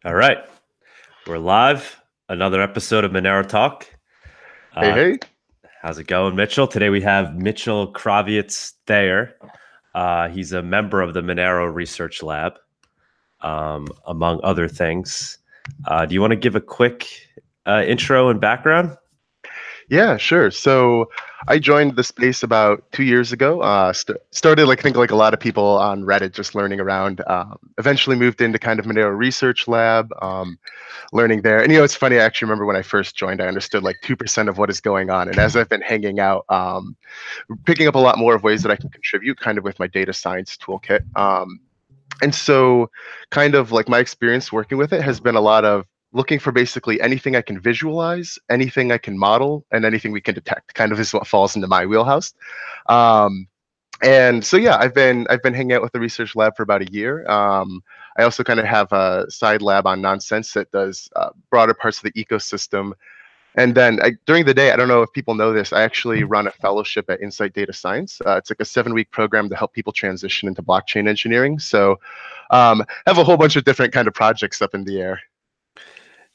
All right, we're live. Another episode of Monero Talk. Hey, Uh, hey. how's it going, Mitchell? Today we have Mitchell Krawiec-Thayer. He's a member of the Monero Research Lab, among other things. Do you want to give a quick intro and background? Yeah, sure. So I joined the space about 2 years ago. Started, like, I think, like a lot of people on Reddit, just learning around. Eventually moved into kind of Monero Research Lab, learning there. And, it's funny, I actually remember when I first joined, I understood like 2% of what is going on. And as I've been hanging out, picking up a lot more of ways that I can contribute kind of with my data science toolkit. And so kind of like my experience working with it has been a lot of looking for basically anything I can visualize, anything I can model, and anything we can detect kind of is what falls into my wheelhouse. And so yeah, I've been hanging out with the research lab for about a year. I also kind of have a side lab on Nonsense that does broader parts of the ecosystem. And then during the day, I don't know if people know this, I actually run a fellowship at Insight Data Science. It's like a 7-week program to help people transition into blockchain engineering. So have a whole bunch of different kind of projects up in the air.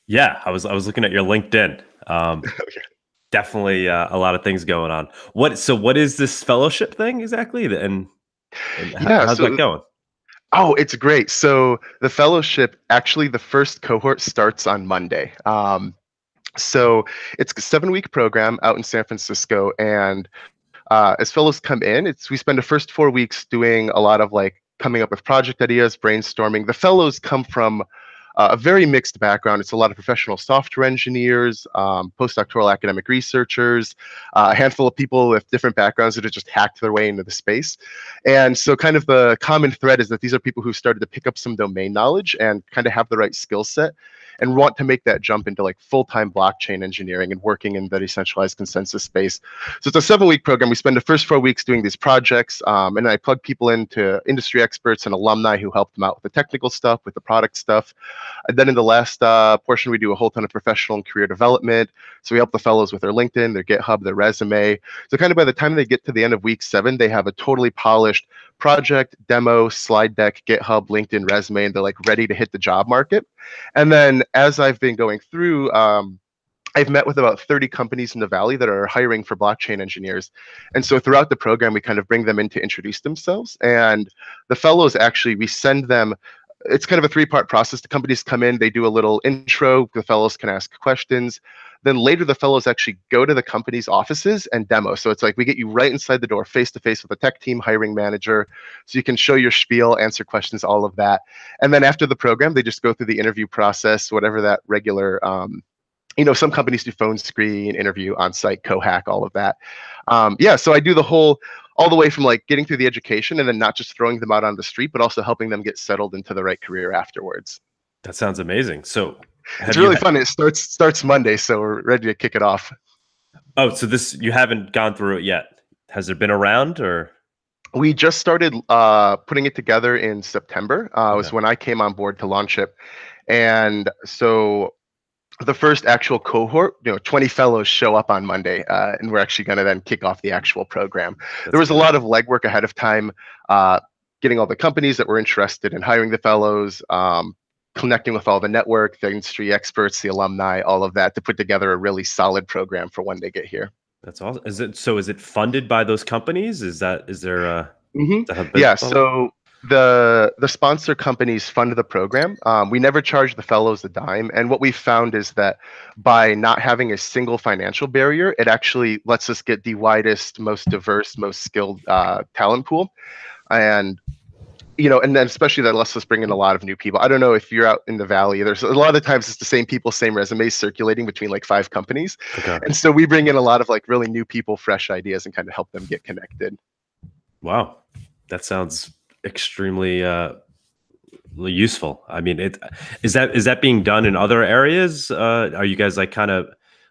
Yeah, I was looking at your LinkedIn. Definitely a lot of things going on. What is this fellowship thing exactly? And Yeah, how's that so going? it's great. So the fellowship, actually, the first cohort starts on Monday. So it's a 7-week program out in San Francisco, and as fellows come in, we spend the first 4 weeks doing a lot of like coming up with project ideas, brainstorming. The fellows come from a very mixed background. It's a lot of professional software engineers, postdoctoral academic researchers, a handful of people with different backgrounds that have just hacked their way into the space. And so kind of the common thread is that these are people who started to pick up some domain knowledge and kind of have the right skill set and want to make that jump into like full-time blockchain engineering and working in the decentralized consensus space. So it's a 7-week program. We spend the first 4 weeks doing these projects, and I plug people into industry experts and alumni who help them out with the technical stuff, with the product stuff. And then in the last portion, we do a whole ton of professional and career development. So we help the fellows with their LinkedIn, their GitHub, their resume. So kind of by the time they get to the end of week 7, they have a totally polished project, demo, slide deck, GitHub, LinkedIn, resume, and they're like ready to hit the job market. And then as I've been going through, I've met with about 30 companies in the Valley that are hiring for blockchain engineers. And so throughout the program, we kind of bring them in to introduce themselves. And the fellows, actually, we send them, it's kind of a 3-part process. The companies come in, they do a little intro, the fellows can ask questions. Then later, the fellows actually go to the company's offices and demo. So it's like we get you right inside the door, face to face with a tech team, hiring manager. So you can show your spiel, answer questions, all of that. And then after the program, they just go through the interview process, whatever that regular, some companies do phone screen, interview, on-site, co-hack, all of that. Yeah, so I do all the way from like getting through the education and then not just throwing them out on the street, but also helping them get settled into the right career afterwards. That sounds amazing. So It's have you really fun. It starts Monday, so we're ready to kick it off. Oh, so you haven't gone through it yet. Has there been a round or? We just started putting it together in September. Was Okay. when I came on board to launch it. And so the first actual cohort, 20 fellows show up on Monday, and we're actually going to then kick off the actual program. There That's was a great. lot of legwork ahead of time, getting all the companies that were interested in hiring the fellows, connecting with all the network, the industry experts, the alumni, all of that to put together a really solid program for when they get here. That's awesome. Is it funded by those companies? Is there Mm-hmm. does that have Yeah, business model? so the sponsor companies fund the program. We never charge the fellows a dime, and what we found is that by not having a single financial barrier, it actually lets us get the widest, most diverse, most skilled talent pool, and and then especially that lets us bring in a lot of new people. I don't know if you're out in the Valley. There's a lot of times it's the same people, same resumes circulating between like 5 companies, Okay. and so we bring in a lot of like really new people, fresh ideas, and kind of help them get connected. Wow. That sounds extremely useful. I mean, is that being done in other areas? Are you guys like kind of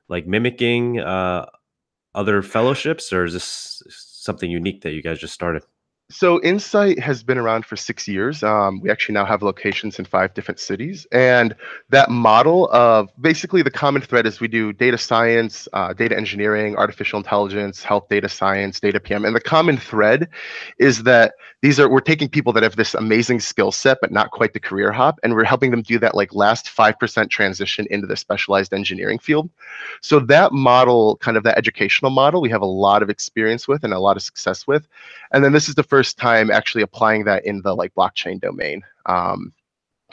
like mimicking other fellowships, or is this something unique that you guys just started? So Insight has been around for 6 years. We actually now have locations in 5 different cities. And that model of basically the common thread is we do data science, data engineering, artificial intelligence, health data science, data PM. And the common thread is that we're taking people that have this amazing skill set, but not quite the career hop. And we're helping them do that like last 5% transition into the specialized engineering field. So that model, kind of that educational model, we have a lot of experience with and a lot of success with. And then this is the first time actually applying that in the like blockchain domain.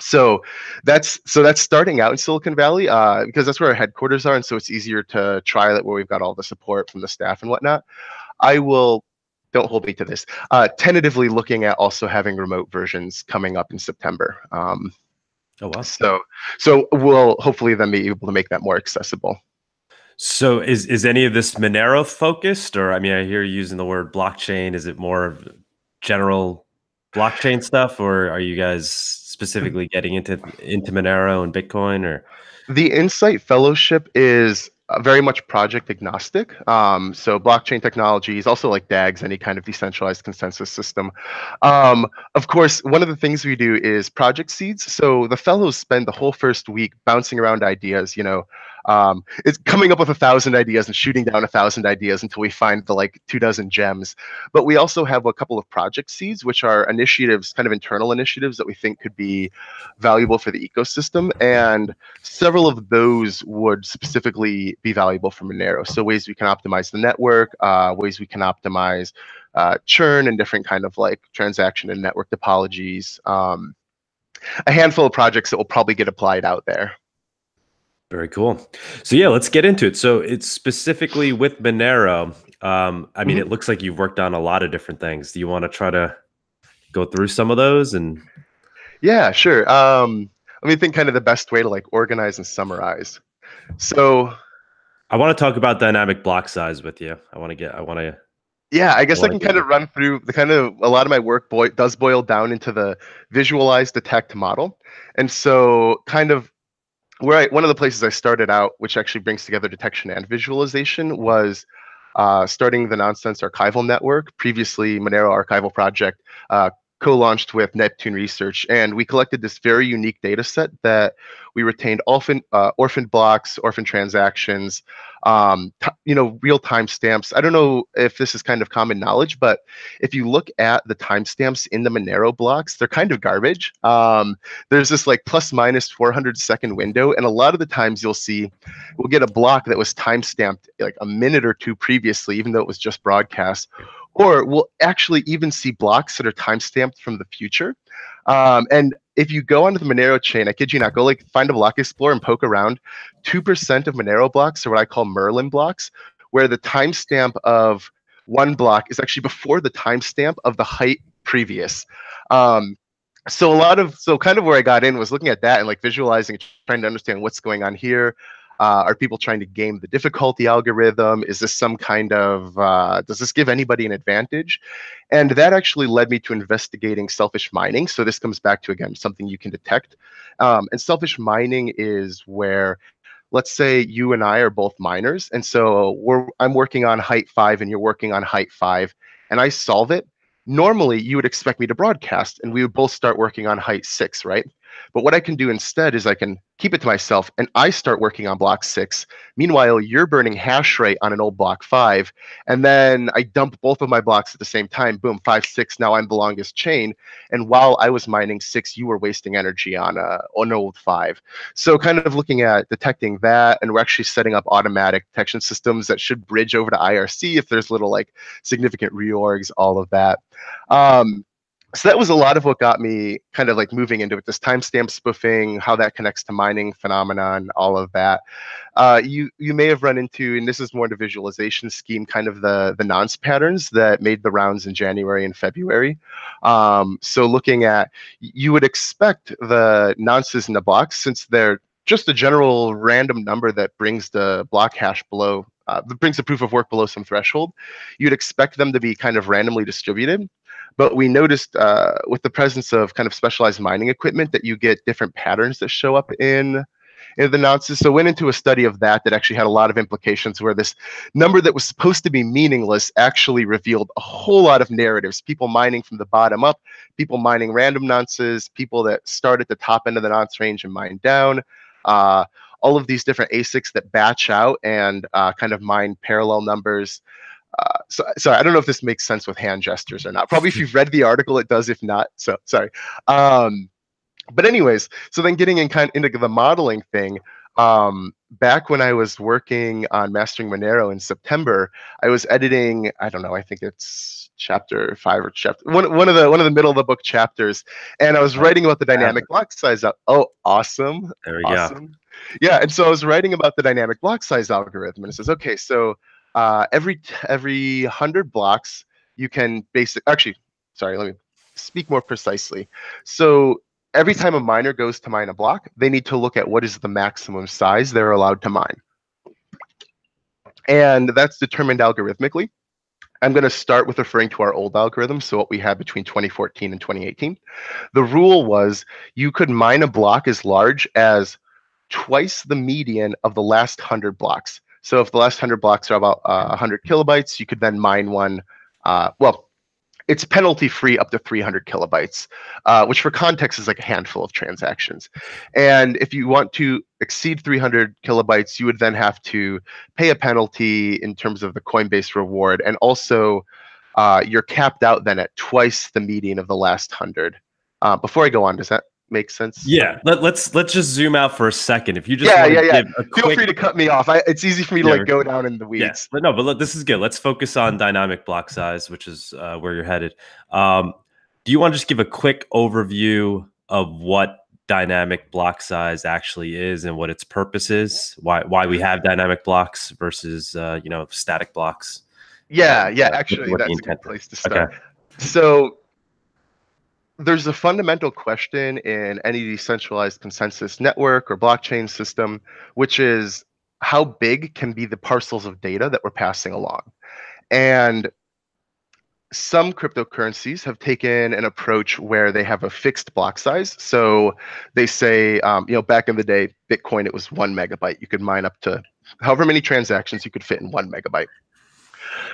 So that's starting out in Silicon Valley because that's where our headquarters are, and so it's easier to try that where we've got all the support from the staff and whatnot. Don't hold me to this. Tentatively looking at also having remote versions coming up in September. Oh wow! So we'll hopefully then be able to make that more accessible. So is any of this Monero focused, or I mean, I hear you using the word blockchain. Is it more general blockchain stuff, or are you guys specifically getting into Monero and Bitcoin? Or the Insight Fellowship is very much project agnostic. So blockchain technologies, also like DAGs, any kind of decentralized consensus system. Of course, one of the things we do is project seeds. So the fellows spend the whole first week bouncing around ideas, it's coming up with 1,000 ideas and shooting down 1,000 ideas until we find the like 24 gems. But we also have a couple of project seeds, which are initiatives, kind of internal initiatives that we think could be valuable for the ecosystem. And several of those would specifically be valuable for Monero. So ways we can optimize the network, ways we can optimize churn and different kind of like transaction and network topologies. A handful of projects that will probably get applied out there. Very cool. So yeah, let's get into it. So it's specifically with Monero. I mean, it looks like you've worked on a lot of different things. Do you want to try to go through some of those? And yeah, sure. Let me think kind of the best way to like organize and summarize. So I want to talk about dynamic block size with you. Yeah, I guess I can kind of run through a lot of my work does boil down into the visualize, detect model. And so kind of one of the places I started out, which actually brings together detection and visualization, was starting the Nonsense Archival Network, previously Monero Archival Project, co-launched with Neptune Research. And we collected this very unique data set that we retained orphaned blocks, orphaned transactions, real timestamps. I don't know if this is kind of common knowledge, but if you look at the timestamps in the Monero blocks, they're kind of garbage. There's this like plus minus 400-second window, and a lot of the times we'll get a block that was timestamped like a minute or two previously, even though it was just broadcast. Or we'll actually even see blocks that are timestamped from the future. And if you go onto the Monero chain, I kid you not, go like find a block explorer and poke around. 2% of Monero blocks are what I call Merlin blocks, where the timestamp of one block is actually before the timestamp of the height previous. So kind of where I got in was looking at that and like visualizing, trying to understand what's going on here. Are people trying to game the difficulty algorithm? Is this some kind of, does this give anybody an advantage? And that actually led me to investigating selfish mining. So this comes back to, again, something you can detect. And selfish mining is where, let's say you and I are both miners. And so I'm working on height 5 and you're working on height 5, and I solve it. Normally, you would expect me to broadcast and we would both start working on height 6, right? But what I can do instead is I can keep it to myself and I start working on block 6. Meanwhile, you're burning hash rate on an old block 5. And then I dump both of my blocks at the same time. Boom, 5, 6. Now I'm the longest chain. And while I was mining 6, you were wasting energy on an old 5. So kind of looking at detecting that, and we're actually setting up automatic detection systems that should bridge over to IRC if there's little like significant reorgs, all of that. So that was a lot of what got me kind of like moving into it, this timestamp spoofing, how that connects to mining phenomenon, all of that. You may have run into, and this is more the visualization scheme, kind of the nonce patterns that made the rounds in January and February. So looking at, you would expect the nonces in the blocks, since they're just a general random number that brings the block hash below, brings the proof of work below some threshold, you'd expect them to be kind of randomly distributed. But we noticed with the presence of kind of specialized mining equipment that you get different patterns that show up in into the nonces. So went into a study of that actually had a lot of implications, where this number that was supposed to be meaningless actually revealed a whole lot of narratives. People mining from the bottom up, people mining random nonces, people that start at the top end of the nonce range and mine down. All of these different ASICs that batch out and kind of mine parallel numbers. Sorry, I don't know if this makes sense with hand gestures or not. Probably if you've read the article, it does. If not, so sorry. But anyways, so then getting into the modeling thing, back when I was working on mastering Monero in September, I was editing, I don't know, I think it's chapter 5 or chapter one of the middle of the book chapters, and I was writing about the dynamic block size. Oh, awesome. There we awesome. go. Yeah, and so I was writing about the dynamic block size algorithm, and it says, okay, so every 100 blocks, you can actually, sorry, let me speak more precisely. So every time a miner goes to mine a block, they need to look at what is the maximum size they're allowed to mine. And that's determined algorithmically. I'm going to start with referring to our old algorithm, so what we had between 2014 and 2018. The rule was you could mine a block as large as twice the median of the last 100 blocks. So if the last 100 blocks are about 100 kilobytes, you could then mine one, well, it's penalty free up to 300 kilobytes, which for context is like a handful of transactions. And if you want to exceed 300 kilobytes, you would then have to pay a penalty in terms of the Coinbase reward. And also you're capped out then at twice the median of the last 100. Before I go on, does that make sense? Yeah, let's just zoom out for a second. If you just give a quick... Feel free to cut me off. It's easy for me to like go down in the weeds. Yeah, but no, but look, this is good. Let's focus on dynamic block size, which is where you're headed. Do you want to just give a quick overview of what dynamic block size actually is and what its purpose is? Why we have dynamic blocks versus static blocks? Yeah, actually, that's a good place to start. Okay. So there's a fundamental question in any decentralized consensus network or blockchain system, which is how big can be the parcels of data that we're passing along? And some cryptocurrencies have taken an approach where they have a fixed block size. So they say, back in the day, Bitcoin, it was 1 megabyte. You could mine up to however many transactions you could fit in 1 megabyte.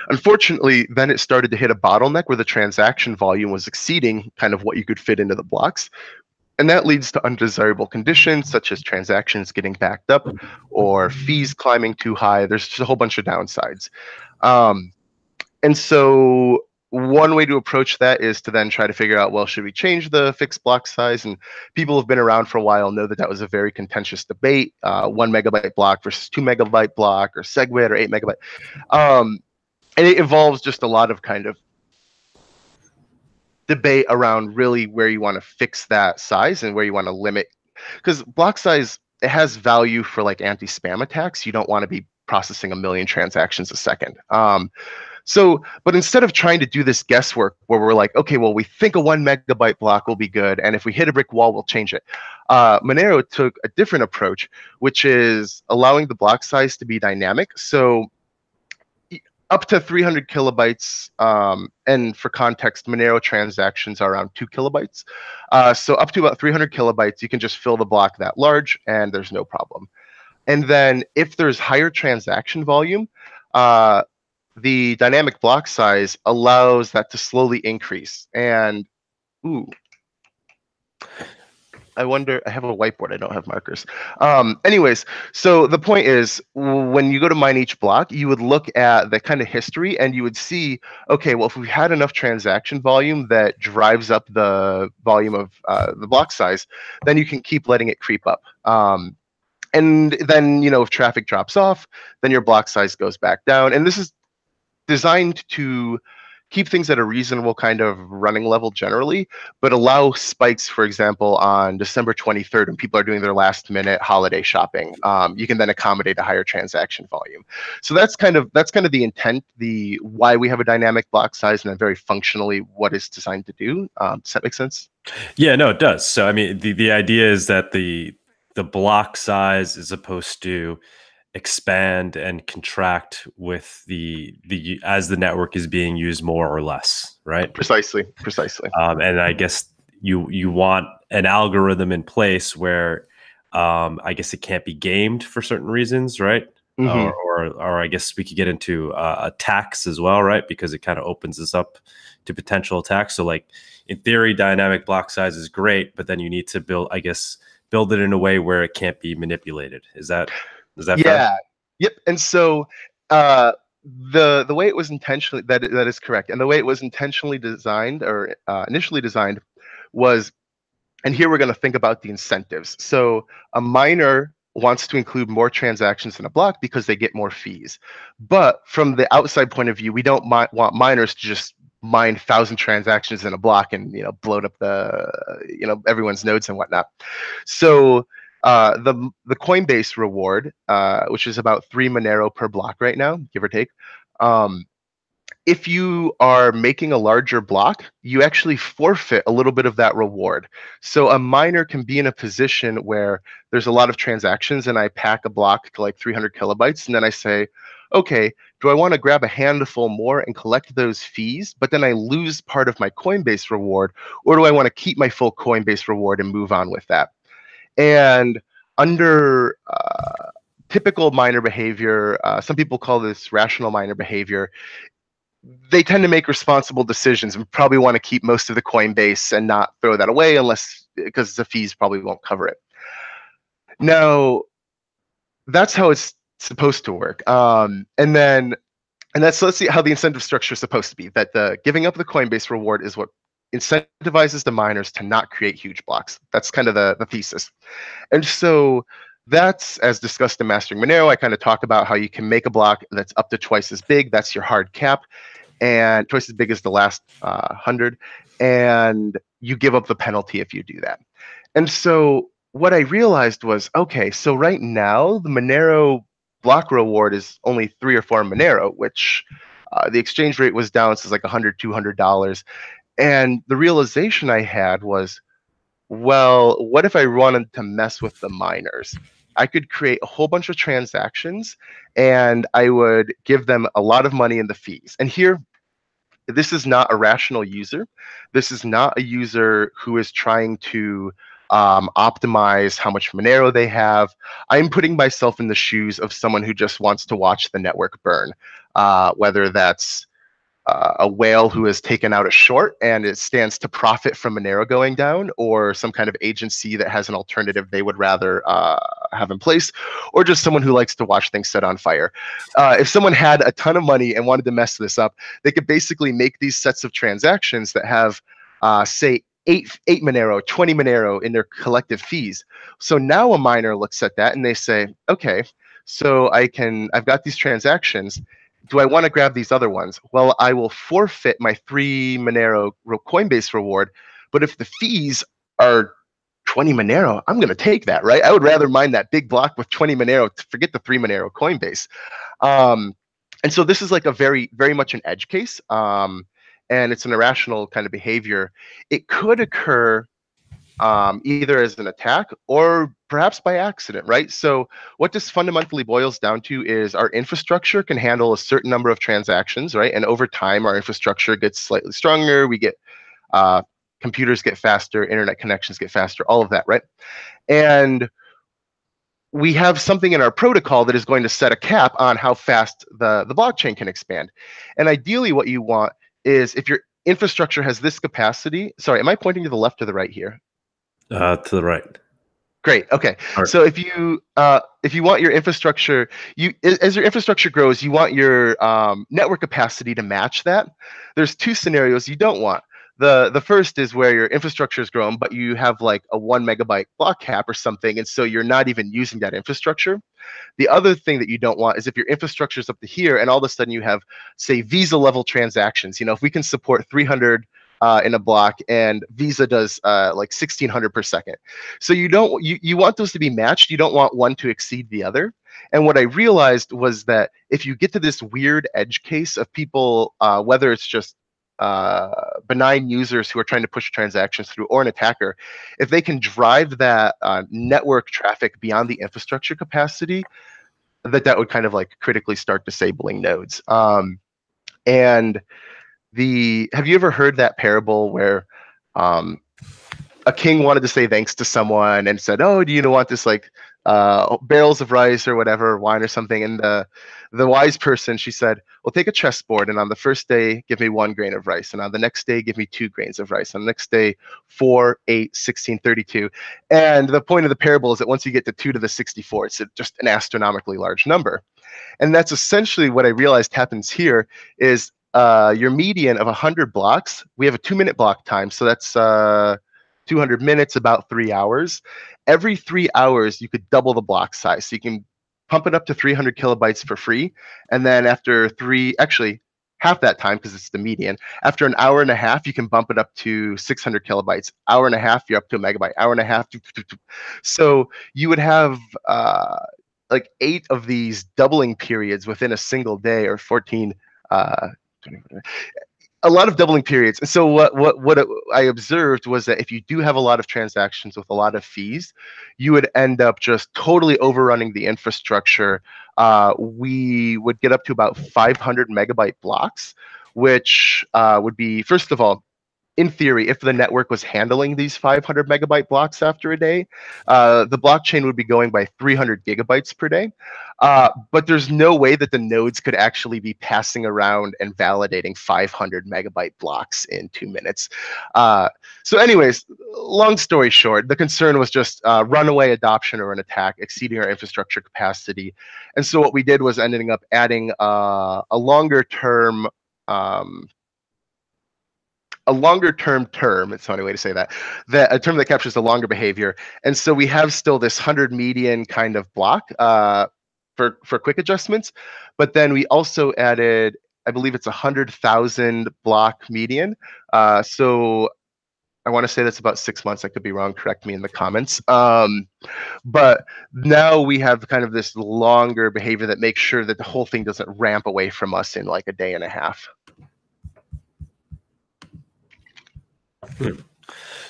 Unfortunately, then it started to hit a bottleneck where the transaction volume was exceeding kind of what you could fit into the blocks. And that leads to undesirable conditions, such as transactions getting backed up or fees climbing too high. There's just a whole bunch of downsides. And so one way to approach that is to then try to figure out, well, should we change the fixed block size? And people who have been around for a while know that was a very contentious debate, 1 megabyte block versus 2 megabyte block, or SegWit or 8 megabyte. And it involves just a lot of kind of debate around really where you want to fix that size and where you want to limit. Because block size, it has value for like anti-spam attacks. You don't want to be processing 1 million transactions a second. But instead of trying to do this guesswork where we're like, okay, well, we think a 1 megabyte block will be good, and if we hit a brick wall, we'll change it. Monero took a different approach, which is allowing the block size to be dynamic. So up to 300 kilobytes, and for context, Monero transactions are around 2 kilobytes. So up to about 300 kilobytes, you can just fill the block that large, and there's no problem. And then if there's higher transaction volume, the dynamic block size allows that to slowly increase. And, I wonder, I have a whiteboard, I don't have markers. Anyways, so the point is, when you go to mine each block, you would look at the kind of history and you would see, okay, well, if we've had enough transaction volume that drives up the volume of the block size, then you can keep letting it creep up. And then, if traffic drops off, then your block size goes back down. And this is designed to keep things at a reasonable kind of running level generally, but allow spikes, for example, on December 23rd when people are doing their last minute holiday shopping. You can then accommodate a higher transaction volume. So that's kind of the intent, the why we have a dynamic block size, and then very functionally what it's designed to do. Does that make sense? Yeah, no, it does. So I mean, the idea is that the block size is supposed to expand and contract with the as the network is being used more or less, right? Precisely. And I guess you want an algorithm in place where I guess it can't be gamed for certain reasons, right? Hmm. Or I guess we could get into attacks as well, right? Because it kind of opens us up to potential attacks. So, like in theory, dynamic block size is great, but then you need to build it in a way where it can't be manipulated. Is that fair? Yeah. Yep. And so uh, the way it was intentionally that is correct, and the way it was intentionally designed or initially designed was, and here we're going to think about the incentives. So a miner wants to include more transactions in a block because they get more fees. But from the outside point of view, we don't want miners to just mine 1,000 transactions in a block and bloat up the everyone's nodes and whatnot. So the Coinbase reward, which is about 3 Monero per block right now, give or take. If you are making a larger block, you actually forfeit a little bit of that reward. So a miner can be in a position where there's a lot of transactions and I pack a block to like 300 kilobytes. And then I say, okay, do I want to grab a handful more and collect those fees, but then I lose part of my Coinbase reward? Or do I want to keep my full Coinbase reward and move on with that? And under typical miner behavior, some people call this rational miner behavior, they tend to make responsible decisions and probably want to keep most of the Coinbase and not throw that away unless because the fees probably won't cover it. Now, that's how it's supposed to work. So let's see how the incentive structure is supposed to be. That the giving up the Coinbase reward is what incentivizes the miners to not create huge blocks. That's kind of the thesis. And so that's, as discussed in Mastering Monero, I kind of talk about how you can make a block that's up to twice as big. That's your hard cap. And twice as big as the last 100. And you give up the penalty if you do that. And so what I realized was, okay, so right now the Monero block reward is only 3 or 4 Monero, which the exchange rate was down to like $100, $200. And the realization I had was, well, what if I wanted to mess with the miners? I could create a whole bunch of transactions and I would give them a lot of money in the fees. And here, this is not a rational user. This is not a user who is trying to optimize how much Monero they have. I'm putting myself in the shoes of someone who just wants to watch the network burn, whether that's a whale who has taken out a short and it stands to profit from Monero going down, or some kind of agency that has an alternative they would rather have in place, or just someone who likes to watch things set on fire. If someone had a ton of money and wanted to mess this up, they could basically make these sets of transactions that have, say, 8 Monero, 20 Monero in their collective fees. So now a miner looks at that and they say, okay, so I've got these transactions. Do I want to grab these other ones? Well, I will forfeit my 3 Monero Coinbase reward, but if the fees are 20 Monero, I'm going to take that, right? I would rather mine that big block with 20 Monero to forget the 3 Monero Coinbase. And so this is like a very, very much an edge case, and it's an irrational kind of behavior. It could occur either as an attack or perhaps by accident, right? So what this fundamentally boils down to is our infrastructure can handle a certain number of transactions, right? And over time, our infrastructure gets slightly stronger. We get computers get faster, internet connections get faster, all of that, right? And we have something in our protocol that is going to set a cap on how fast the blockchain can expand. And ideally, what you want is if your infrastructure has this capacity. Sorry, am I pointing to the left or the right here? To the right. Great. Okay. Right. So if you want your infrastructure, as your infrastructure grows, you want your network capacity to match that. There's 2 scenarios you don't want. The first is where your infrastructure is grown, but you have like a 1 megabyte block cap or something, and so you're not even using that infrastructure. The other thing that you don't want is if your infrastructure is up to here, and all of a sudden you have, say, Visa level transactions. If we can support 300 in a block, and Visa does like 1,600 per second. So you want those to be matched. You don't want one to exceed the other. And what I realized was that if you get to this weird edge case of people, whether it's just benign users who are trying to push transactions through or an attacker, if they can drive that network traffic beyond the infrastructure capacity, that would kind of like critically start disabling nodes. And have you ever heard that parable where a king wanted to say thanks to someone and said, "Oh, do you want this like barrels of rice or whatever, wine or something?" And the wise person, she said, "Well, take a chessboard, and on the first day, give me 1 grain of rice, and on the next day, give me 2 grains of rice, on the next day, 4, 8, 16, 32." And the point of the parable is that once you get to 2 to the 64, it's just an astronomically large number. And that's essentially what I realized happens here is your median of 100 blocks. We have a 2-minute block time, so that's 200 minutes, about 3 hours. Every 3 hours, you could double the block size. So you can pump it up to 300 kilobytes for free. And then after actually half that time, because it's the median, after an hour and a half, you can bump it up to 600 kilobytes. Hour and a half, you're up to a megabyte. Hour and a half. So you would have like 8 of these doubling periods within a single day, or 14. A lot of doubling periods. And so what I observed was that if you do have a lot of transactions with a lot of fees, you would end up just totally overrunning the infrastructure. We would get up to about 500 megabyte blocks, which would be, first of all, in theory, if the network was handling these 500 megabyte blocks after a day, the blockchain would be going by 300 gigabytes per day. But there's no way that the nodes could actually be passing around and validating 500 megabyte blocks in 2 minutes. So anyways, long story short, the concern was just runaway adoption or an attack exceeding our infrastructure capacity. And so what we did was ending up adding a longer term term, it's a funny way to say that, a term that captures the longer behavior. And so we have still this 100 median kind of block for quick adjustments, but then we also added, I believe it's 100,000 block median. So I want to say that's about 6 months. I could be wrong. Correct me in the comments. But now we have kind of this longer behavior that makes sure that the whole thing doesn't ramp away from us in like a day and a half.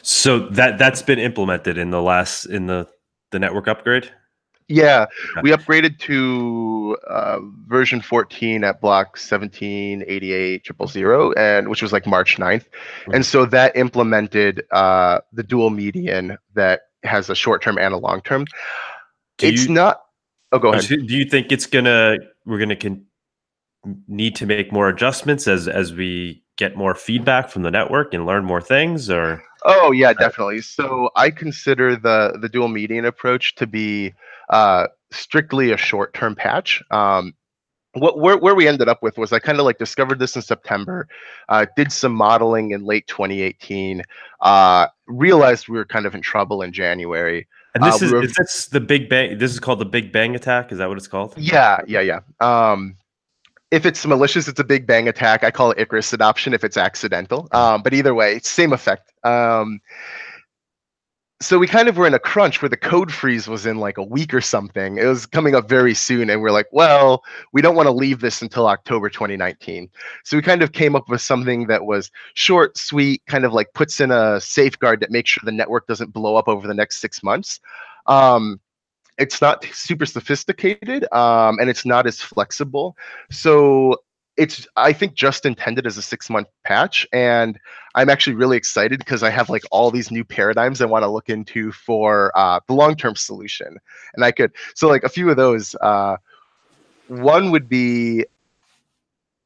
So that's been implemented in the network upgrade? Yeah, we upgraded to version 14 at block 1788,000, and which was like March 9th. And so that implemented the dual median that has a short term and a long term. Oh, go ahead. Do you think we're gonna need to make more adjustments as we get more feedback from the network and learn more things, or? Oh yeah, definitely. So I consider the dual median approach to be strictly a short-term patch. Where we ended up with was I kind of like discovered this in September, did some modeling in late 2018, realized we were kind of in trouble in January. And this is the Big Bang. This is called the Big Bang attack. Is that what it's called? Yeah. If it's malicious, it's a Big Bang attack. I call it Icarus adoption if it's accidental. But either way, same effect. So we kind of were in a crunch where the code freeze was in like a week or something. It was coming up very soon. And we're like, well, we don't want to leave this until October 2019. So we kind of came up with something that was short, sweet, kind of like puts in a safeguard that makes sure the network doesn't blow up over the next 6 months. It's not super sophisticated, and it's not as flexible. So it's, I think, just intended as a 6-month patch. And I'm actually really excited because I have like all these new paradigms I want to look into for the long-term solution. And so like a few of those, one would be,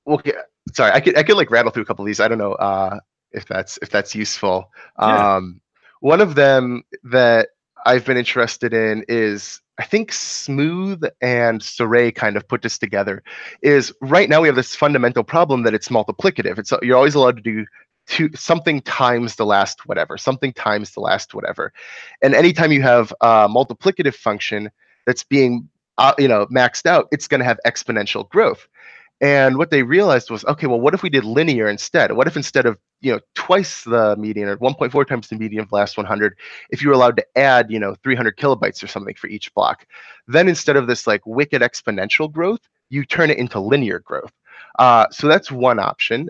okay, sorry, I could like rattle through a couple of these. I don't know if that's useful. Yeah. One of them that I've been interested in is, I think Smooth and Saray kind of put this together, is right now we have this fundamental problem that it's multiplicative. You're always allowed to do something times the last whatever, something times the last whatever. And anytime you have a multiplicative function that's being maxed out, it's going to have exponential growth. And what they realized was, okay, well, what if we did linear instead? What if instead of twice the median or 1.4 times the median of the last 100, if you were allowed to add 300 kilobytes or something for each block, then instead of this like wicked exponential growth, you turn it into linear growth. So that's one option.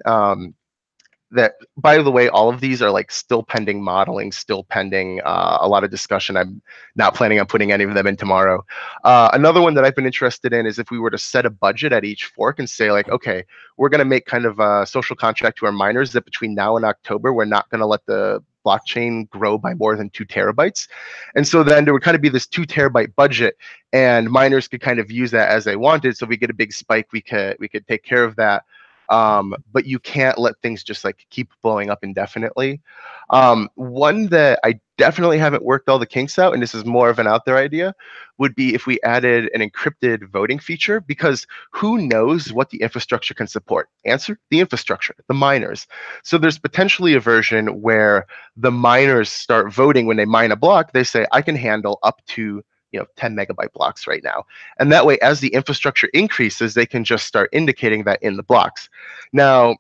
That, by the way, all of these are like still pending modeling, still pending a lot of discussion. I'm not planning on putting any of them in tomorrow. Another one that I've been interested in is if we were to set a budget at each fork and say like, okay, we're going to make kind of a social contract to our miners that between now and October, we're not going to let the blockchain grow by more than 2 terabytes. And so then there would kind of be this 2 terabyte budget, and miners could kind of use that as they wanted. So if we get a big spike, we could take care of that. But you can't let things just like keep blowing up indefinitely. One that I definitely haven't worked all the kinks out, and this is more of an out there idea, would be if we added an encrypted voting feature, because who knows what the infrastructure can support? Answer: the infrastructure, the miners. So there's potentially a version where the miners start voting when they mine a block. They say, I can handle up to 10 megabyte blocks right now. And that way, as the infrastructure increases, they can just start indicating that in the blocks. Now,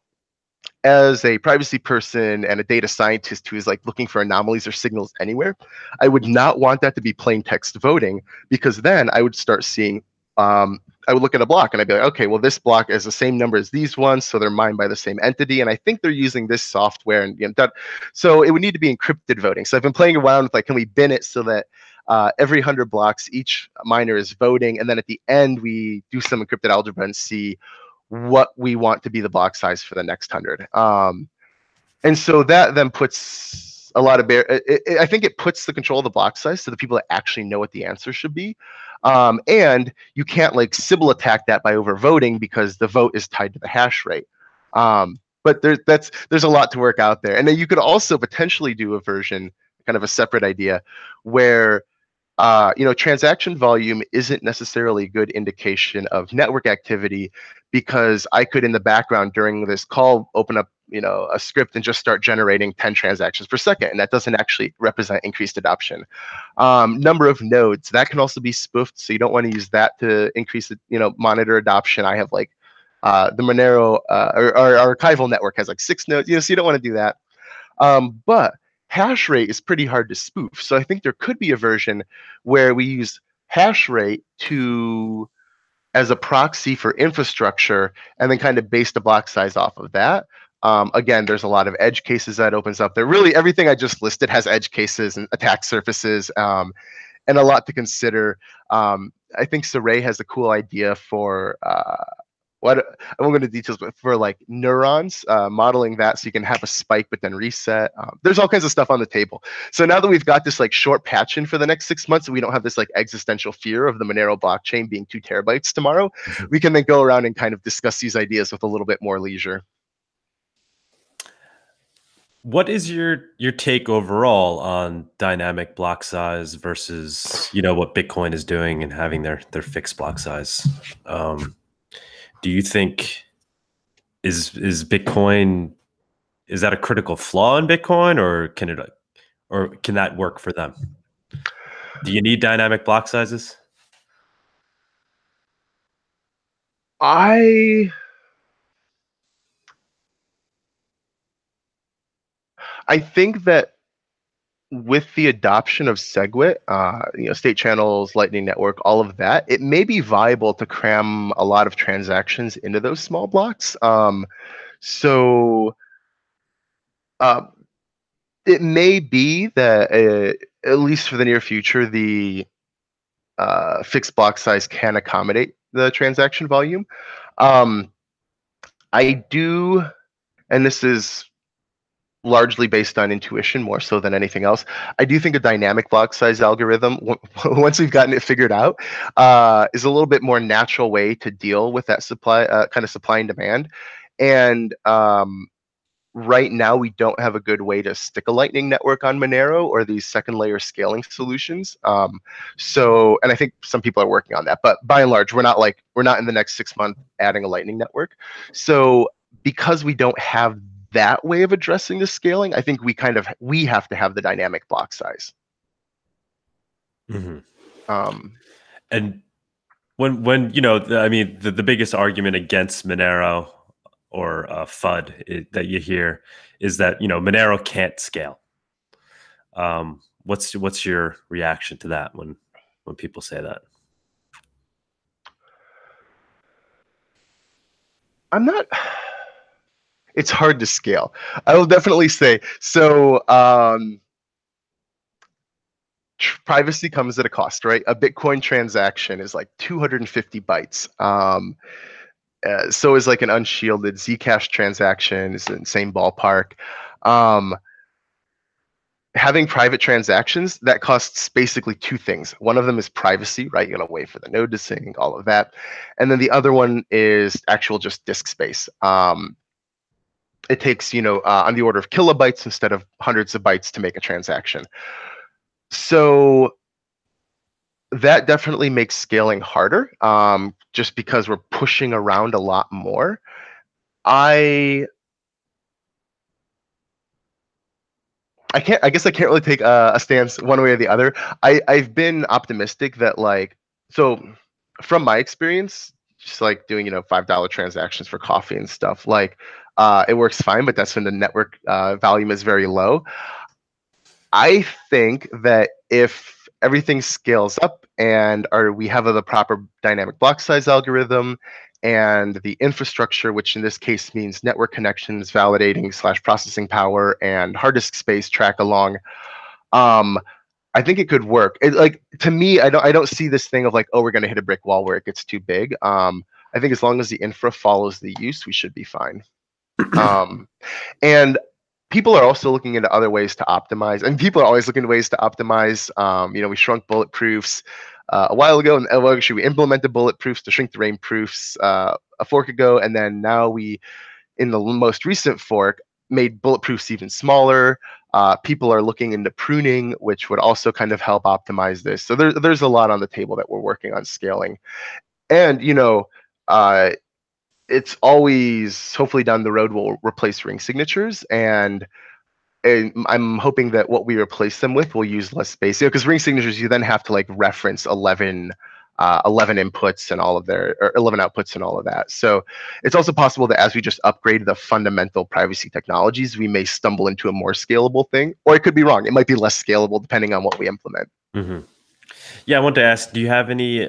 as a privacy person and a data scientist who is like looking for anomalies or signals anywhere, I would not want that to be plain text voting, because then I would start seeing, I would look at a block and I'd be like, okay, well, this block is the same number as these ones, so they're mined by the same entity, and I think they're using this software, and so it would need to be encrypted voting. So I've been playing around with like, can we bin it so that every 100 blocks, each miner is voting, and then at the end we do some encrypted algebra and see what we want to be the block size for the next 100. And so that then puts a lot of I think it puts the control of the block size to the people that actually know what the answer should be. And you can't like Sybil attack that by overvoting, because the vote is tied to the hash rate. But there's a lot to work out there. And then you could also potentially do a version, kind of a separate idea, where transaction volume isn't necessarily a good indication of network activity, because I could, in the background during this call, open up a script and just start generating 10 transactions per second, and that doesn't actually represent increased adoption. Number of nodes, that can also be spoofed, so you don't want to use that to increase monitor adoption. I have like the Monero or our archival network has like 6 nodes, so you don't want to do that. But hash rate is pretty hard to spoof. So I think there could be a version where we use hash rate as a proxy for infrastructure, and then kind of base the block size off of that. Again, there's a lot of edge cases that opens up there. Really, everything I just listed has edge cases and attack surfaces, and a lot to consider. I think Saray has a cool idea for I won't go into details, but for like neurons, modeling that so you can have a spike but then reset. There's all kinds of stuff on the table. So now that we've got this like short patch in for the next 6 months, and we don't have this like existential fear of the Monero blockchain being 2 terabytes tomorrow, we can then go around and kind of discuss these ideas with a little bit more leisure. What is your take overall on dynamic block size versus what Bitcoin is doing and having their fixed block size? Do you think is Bitcoin, is that a critical flaw in Bitcoin, or can that work for them? Do you need dynamic block sizes? I think that with the adoption of SegWit, state channels, Lightning Network, all of that, it may be viable to cram a lot of transactions into those small blocks. It may be that, at least for the near future, the fixed block size can accommodate the transaction volume. I do, and this is largely based on intuition more so than anything else, I do think a dynamic block size algorithm, once we've gotten it figured out, is a little bit more natural way to deal with that supply, kind of supply and demand. And right now, we don't have a good way to stick a Lightning Network on Monero or these second layer scaling solutions. And I think some people are working on that, but by and large, we're not in the next 6 months adding a Lightning Network. So because we don't have that way of addressing the scaling, I think we have to have the dynamic block size. Mm-hmm. And when the biggest argument against Monero or FUD that you hear is that Monero can't scale. What's your reaction to that when people say that? It's hard to scale. I will definitely say so. Privacy comes at a cost, right? A Bitcoin transaction is like 250 bytes. So is like an unshielded Zcash transaction is in the same ballpark. having private transactions, that costs basically two things. One of them is privacy, right? You gotta wait for the node to sync, all of that. And then the other one is actual just disk space. It takes, on the order of kilobytes instead of hundreds of bytes to make a transaction. So that definitely makes scaling harder, just because we're pushing around a lot more. I guess I can't really take a stance one way or the other. I've been optimistic that so from my experience, just like doing, $5 transactions for coffee and stuff, it works fine, but that's when the network volume is very low. I think that if everything scales up and we have the proper dynamic block size algorithm and the infrastructure, which in this case means network connections, validating / processing power, and hard disk space track along, I think it could work. To me, I don't see this thing of oh, we're going to hit a brick wall where it gets too big. I think as long as the infra follows the use, we should be fine. And people are also looking into other ways to optimize, and people are always looking at ways to optimize. We shrunk bulletproofs a while ago, and actually we implemented bulletproofs to shrink the rain proofs a fork ago, and then now we, in the most recent fork, made bulletproofs even smaller. People are looking into pruning, which would also kind of help optimize this. So there's a lot on the table that we're working on scaling, and it's always, hopefully down the road, we'll replace ring signatures, and I'm hoping that what we replace them with will use less space. Because ring signatures, you then have to reference 11 inputs and all of or 11 outputs and all of that. So it's also possible that as we just upgrade the fundamental privacy technologies, we may stumble into a more scalable thing, or it could be wrong. It might be less scalable depending on what we implement. Mm-hmm. Yeah, I want to ask, do you have any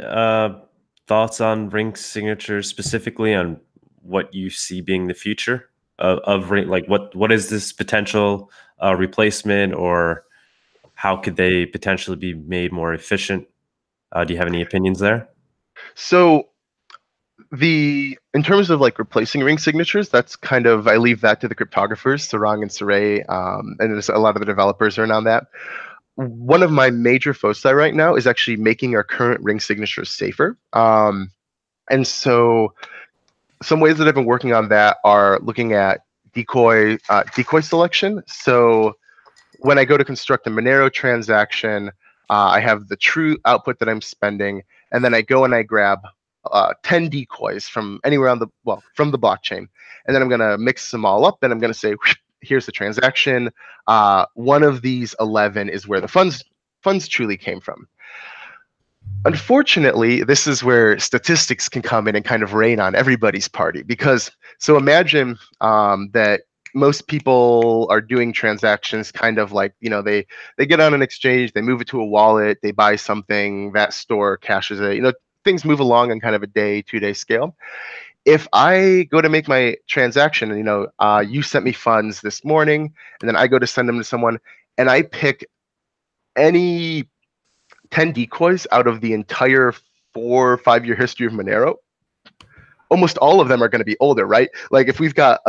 thoughts on ring signatures, specifically on what you see being the future of ring? What is this potential replacement, or how could they potentially be made more efficient? Do you have any opinions there? So in terms of replacing ring signatures, that's kind of, I leave that to the cryptographers, Sarang and Saray, and there's a lot of the developers are on that. One of my major foci right now is actually making our current ring signatures safer. And so some ways that I've been working on that are looking at decoy selection. So when I go to construct a Monero transaction, I have the true output that I'm spending, and then I go and I grab 10 decoys from anywhere from the blockchain, and then I'm going to mix them all up, and I'm going to say, here's the transaction. One of these 11 is where the funds truly came from. Unfortunately, this is where statistics can come in and kind of rain on everybody's party, because so imagine that most people are doing transactions kind of they get on an exchange, they move it to a wallet, they buy something, that store cashes it. Things move along on kind of a day, 2-day scale. If I go to make my transaction, and you sent me funds this morning, and then I go to send them to someone, and I pick any 10 decoys out of the entire 4 or 5 year history of Monero, almost all of them are going to be older, right? If we've got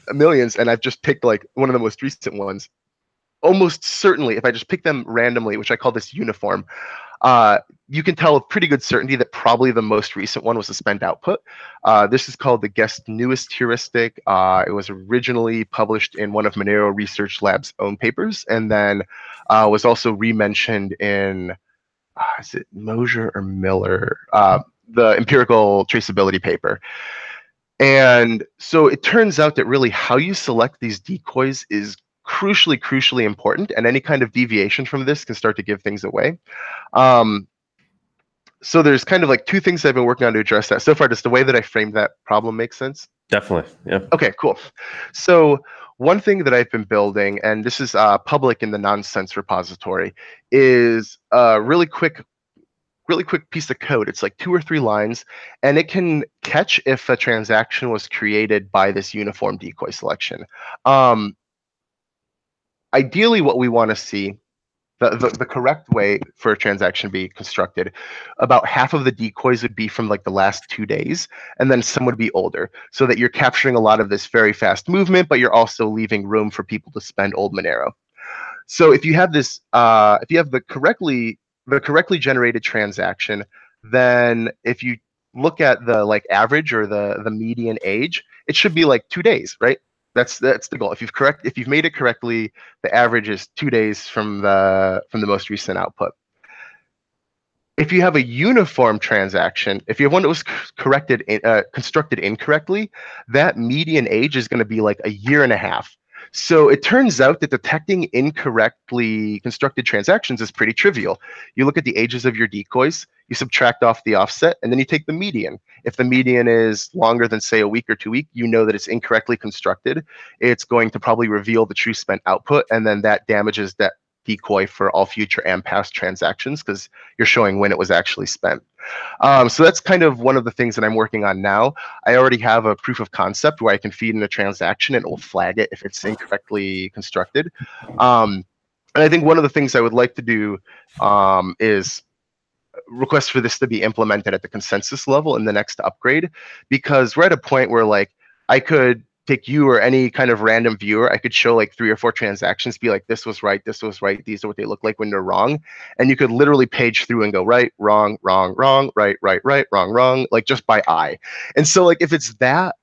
millions and I've just picked one of the most recent ones, almost certainly if I just pick them randomly, which I call this uniform, you can tell with pretty good certainty that probably the most recent one was the spend output. This is called the guest newest heuristic. It was originally published in one of Monero Research Lab's own papers, and then was also re-mentioned in, is it Mosier or Miller? The empirical traceability paper. And so it turns out that really how you select these decoys is crucially important, and any kind of deviation from this can start to give things away. So there's kind of two things I've been working on to address that. So far, does the way that I framed that problem make sense? Definitely, yeah. Okay, cool. So one thing that I've been building, and this is public in the nonsense repository, is a really quick piece of code. It's 2 or 3 lines, and it can catch if a transaction was created by this uniform decoy selection. Ideally, what we want to see, the correct way for a transaction to be constructed, about half of the decoys would be from the last 2 days, and then some would be older, so that you're capturing a lot of this very fast movement, but you're also leaving room for people to spend old Monero. So if you have this, if you have the correctly generated transaction, then if you look at the like average or the median age, it should be like 2 days, right? That's the goal. If you've made it correctly, the average is 2 days from the most recent output. If you have a uniform transaction, if you have one that was constructed incorrectly, that median age is going to be like 1.5 years. So it turns out that detecting incorrectly constructed transactions is pretty trivial. You look at the ages of your decoys, you subtract off the offset, and then you take the median. If the median is longer than, say, a week or 2 weeks, you know that it's incorrectly constructed. It's going to probably reveal the true spent output, and then that damages that decoy for all future and past transactions because you're showing when it was actually spent. So that's kind of one of the things that I'm working on now. I already have a proof of concept where I can feed in a transaction and it will flag it if it's incorrectly constructed. And I think one of the things I would like to do is request for this to be implemented at the consensus level in the next upgrade, because we're at a point where like I could take you or any kind of random viewer, I could show like 3 or 4 transactions, be like, this was right, these are what they look like when they're wrong. And you could literally page through and go right, wrong, wrong, wrong, right, wrong, wrong, like just by eye. And so like if it's that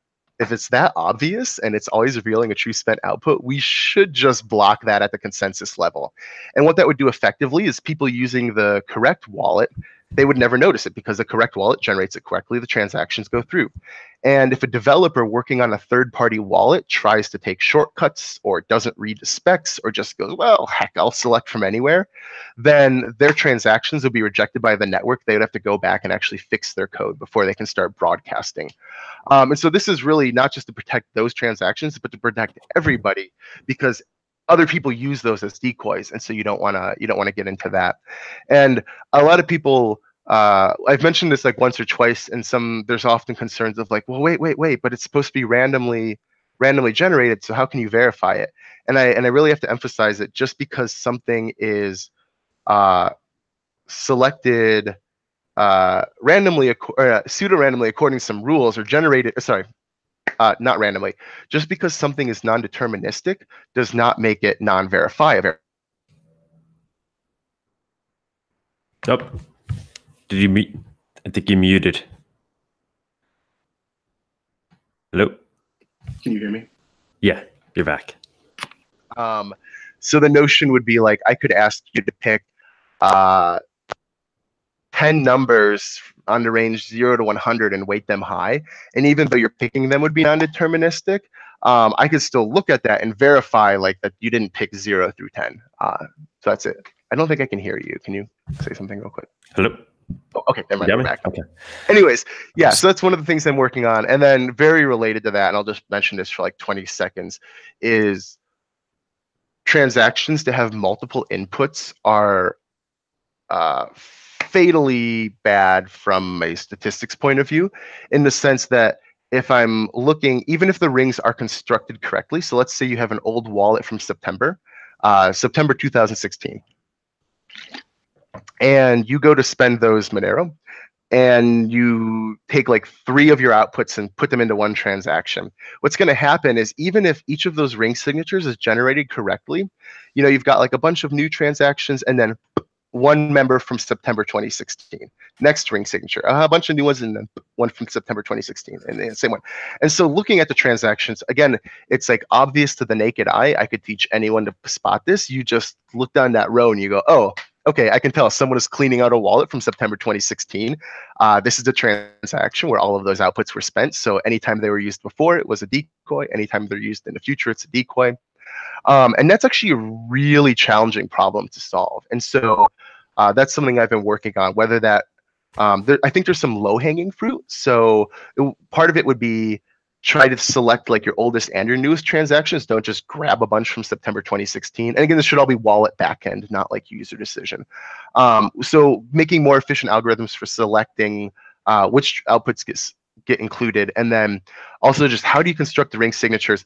obvious and it's always revealing a true spent output, we should just block that at the consensus level. And what that would do effectively is people using the correct wallet, they would never notice it because the correct wallet generates it correctly, the transactions go through. And if a developer working on a third-party wallet tries to take shortcuts or doesn't read the specs or just goes, well, heck, I'll select from anywhere, then their transactions will be rejected by the network. They would have to go back and actually fix their code before they can start broadcasting. And so this is really not just to protect those transactions, but to protect everybody, because other people use those as decoys, and so you don't want to get into that. And a lot of people, I've mentioned this like once or twice, and there's often concerns of like, well, wait, but it's supposed to be randomly generated, so how can you verify it? And I really have to emphasize that just because something is selected randomly or pseudo-randomly according to some rules, or generated, not randomly, just because something is non-deterministic does not make it non-verifiable. Oh, did you mute? I think you muted. Hello? Can you hear me? Yeah, you're back. So the notion would be like, I could ask you to pick 10 numbers on the range 0 to 100 and weight them high. And even though you're picking them would be non-deterministic, I could still look at that and verify like that you didn't pick 0 through 10. So that's it. I don't think I can hear you. Can you say something real quick? Hello? Oh, okay, never mind. We're back. Okay. Anyways, yeah, so that's one of the things I'm working on. And then very related to that, and I'll just mention this for like 20 seconds, is transactions to have multiple inputs are fatally bad from a statistics point of view, in the sense that if I'm looking, even if the rings are constructed correctly, so let's say you have an old wallet from September 2016, and you go to spend those Monero, and you take like 3 of your outputs and put them into one transaction. What's going to happen is, even if each of those ring signatures is generated correctly, you know, you've got like a bunch of new transactions and then one member from September 2016, next ring signature, a bunch of new ones, and then one from September 2016, and the same one. And so looking at the transactions, again, it's like obvious to the naked eye. I could teach anyone to spot this. You just look down that row and you go, oh, okay, I can tell someone is cleaning out a wallet from September 2016. This is a transaction where all of those outputs were spent. So anytime they were used before, it was a decoy. Anytime they're used in the future, it's a decoy. And that's actually a really challenging problem to solve. And so that's something I've been working on, whether that, I think there's some low-hanging fruit. So part of it would be try to select like your oldest and your newest transactions. Don't just grab a bunch from September 2016. And again, this should all be wallet backend, not like user decision. So making more efficient algorithms for selecting which outputs get included. And then also just how do you construct the ring signatures?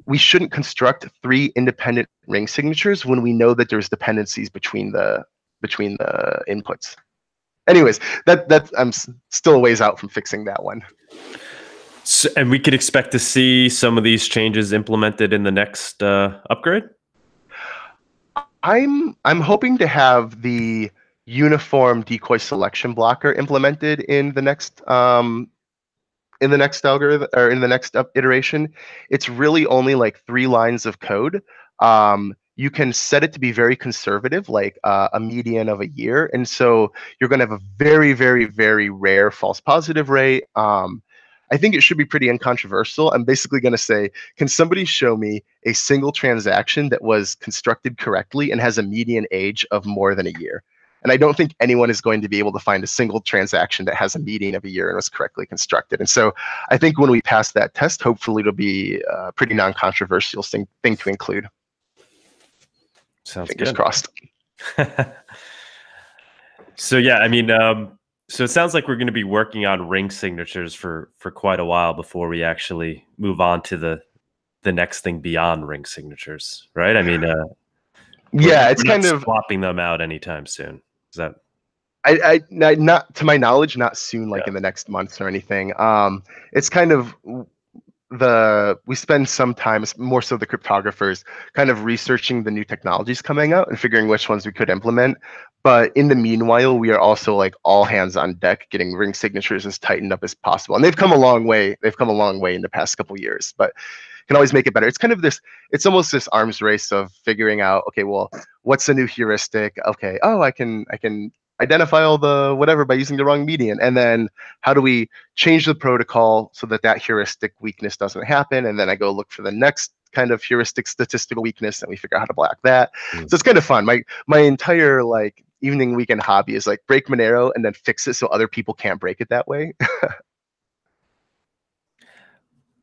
We shouldn't construct 3 independent ring signatures when we know that there's dependencies between the inputs. Anyways, that I'm still a ways out from fixing that one. So, and we could expect to see some of these changes implemented in the next upgrade? I'm hoping to have the uniform decoy selection blocker implemented in the next algorithm or in the next iteration. It's really only like 3 lines of code. You can set it to be very conservative, like a median of a year, and so you're going to have a very, very, very rare false positive rate. I think it should be pretty uncontroversial. I'm basically going to say, can somebody show me a single transaction that was constructed correctly and has a median age of more than a year? And I don't think anyone is going to be able to find a single transaction that has a median of a year and was correctly constructed. And so I think when we pass that test, hopefully it'll be a pretty non-controversial thing to include. Sounds Fingers good. crossed. So yeah, I mean, so it sounds like we're going to be working on ring signatures for quite a while before we actually move on to the next thing beyond ring signatures, right? I mean, yeah, it's we're kind not of swapping them out anytime soon. Is that? not to my knowledge, not soon, like Yeah. in the next months or anything. It's kind of we spend some time, more so the cryptographers, kind of researching the new technologies coming out and figuring which ones we could implement. But in the meanwhile, we are also like all hands on deck, getting ring signatures as tightened up as possible. And they've come a long way. They've come a long way in the past couple of years, but can always make it better. It's kind of this, it's almost this arms race of figuring out, okay, well, what's the new heuristic? Okay, oh, I can identify all the whatever by using the wrong median. And then how do we change the protocol so that that heuristic weakness doesn't happen? And then I go look for the next kind of heuristic statistical weakness and we figure out how to block that. So it's kind of fun. My entire like evening weekend hobby is like break Monero and then fix it so other people can't break it that way.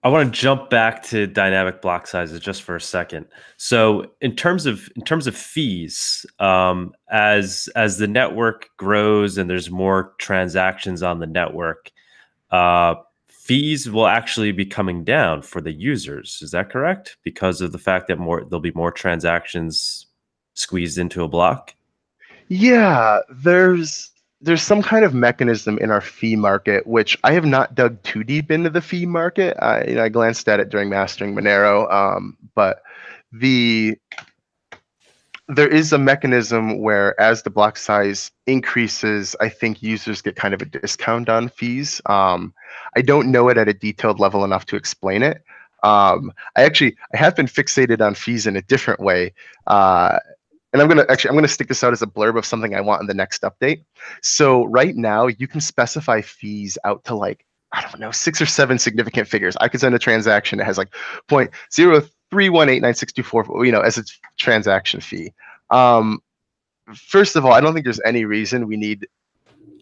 I want to jump back to dynamic block sizes just for a second. So, in terms of fees, as the network grows and there's more transactions on the network, fees will actually be coming down for the users. Is that correct? Because of the fact that there'll be more transactions squeezed into a block. Yeah, there's some kind of mechanism in our fee market, which I have not dug too deep into the fee market. I glanced at it during mastering Monero, but there is a mechanism where as the block size increases, I think users get kind of a discount on fees. I don't know it at a detailed level enough to explain it. I have been fixated on fees in a different way. And I'm gonna stick this out as a blurb of something I want in the next update. So right now you can specify fees out to like, I don't know, 6 or 7 significant figures. I could send a transaction that has like 0.031896244, as its transaction fee. First of all, I don't think there's any reason we need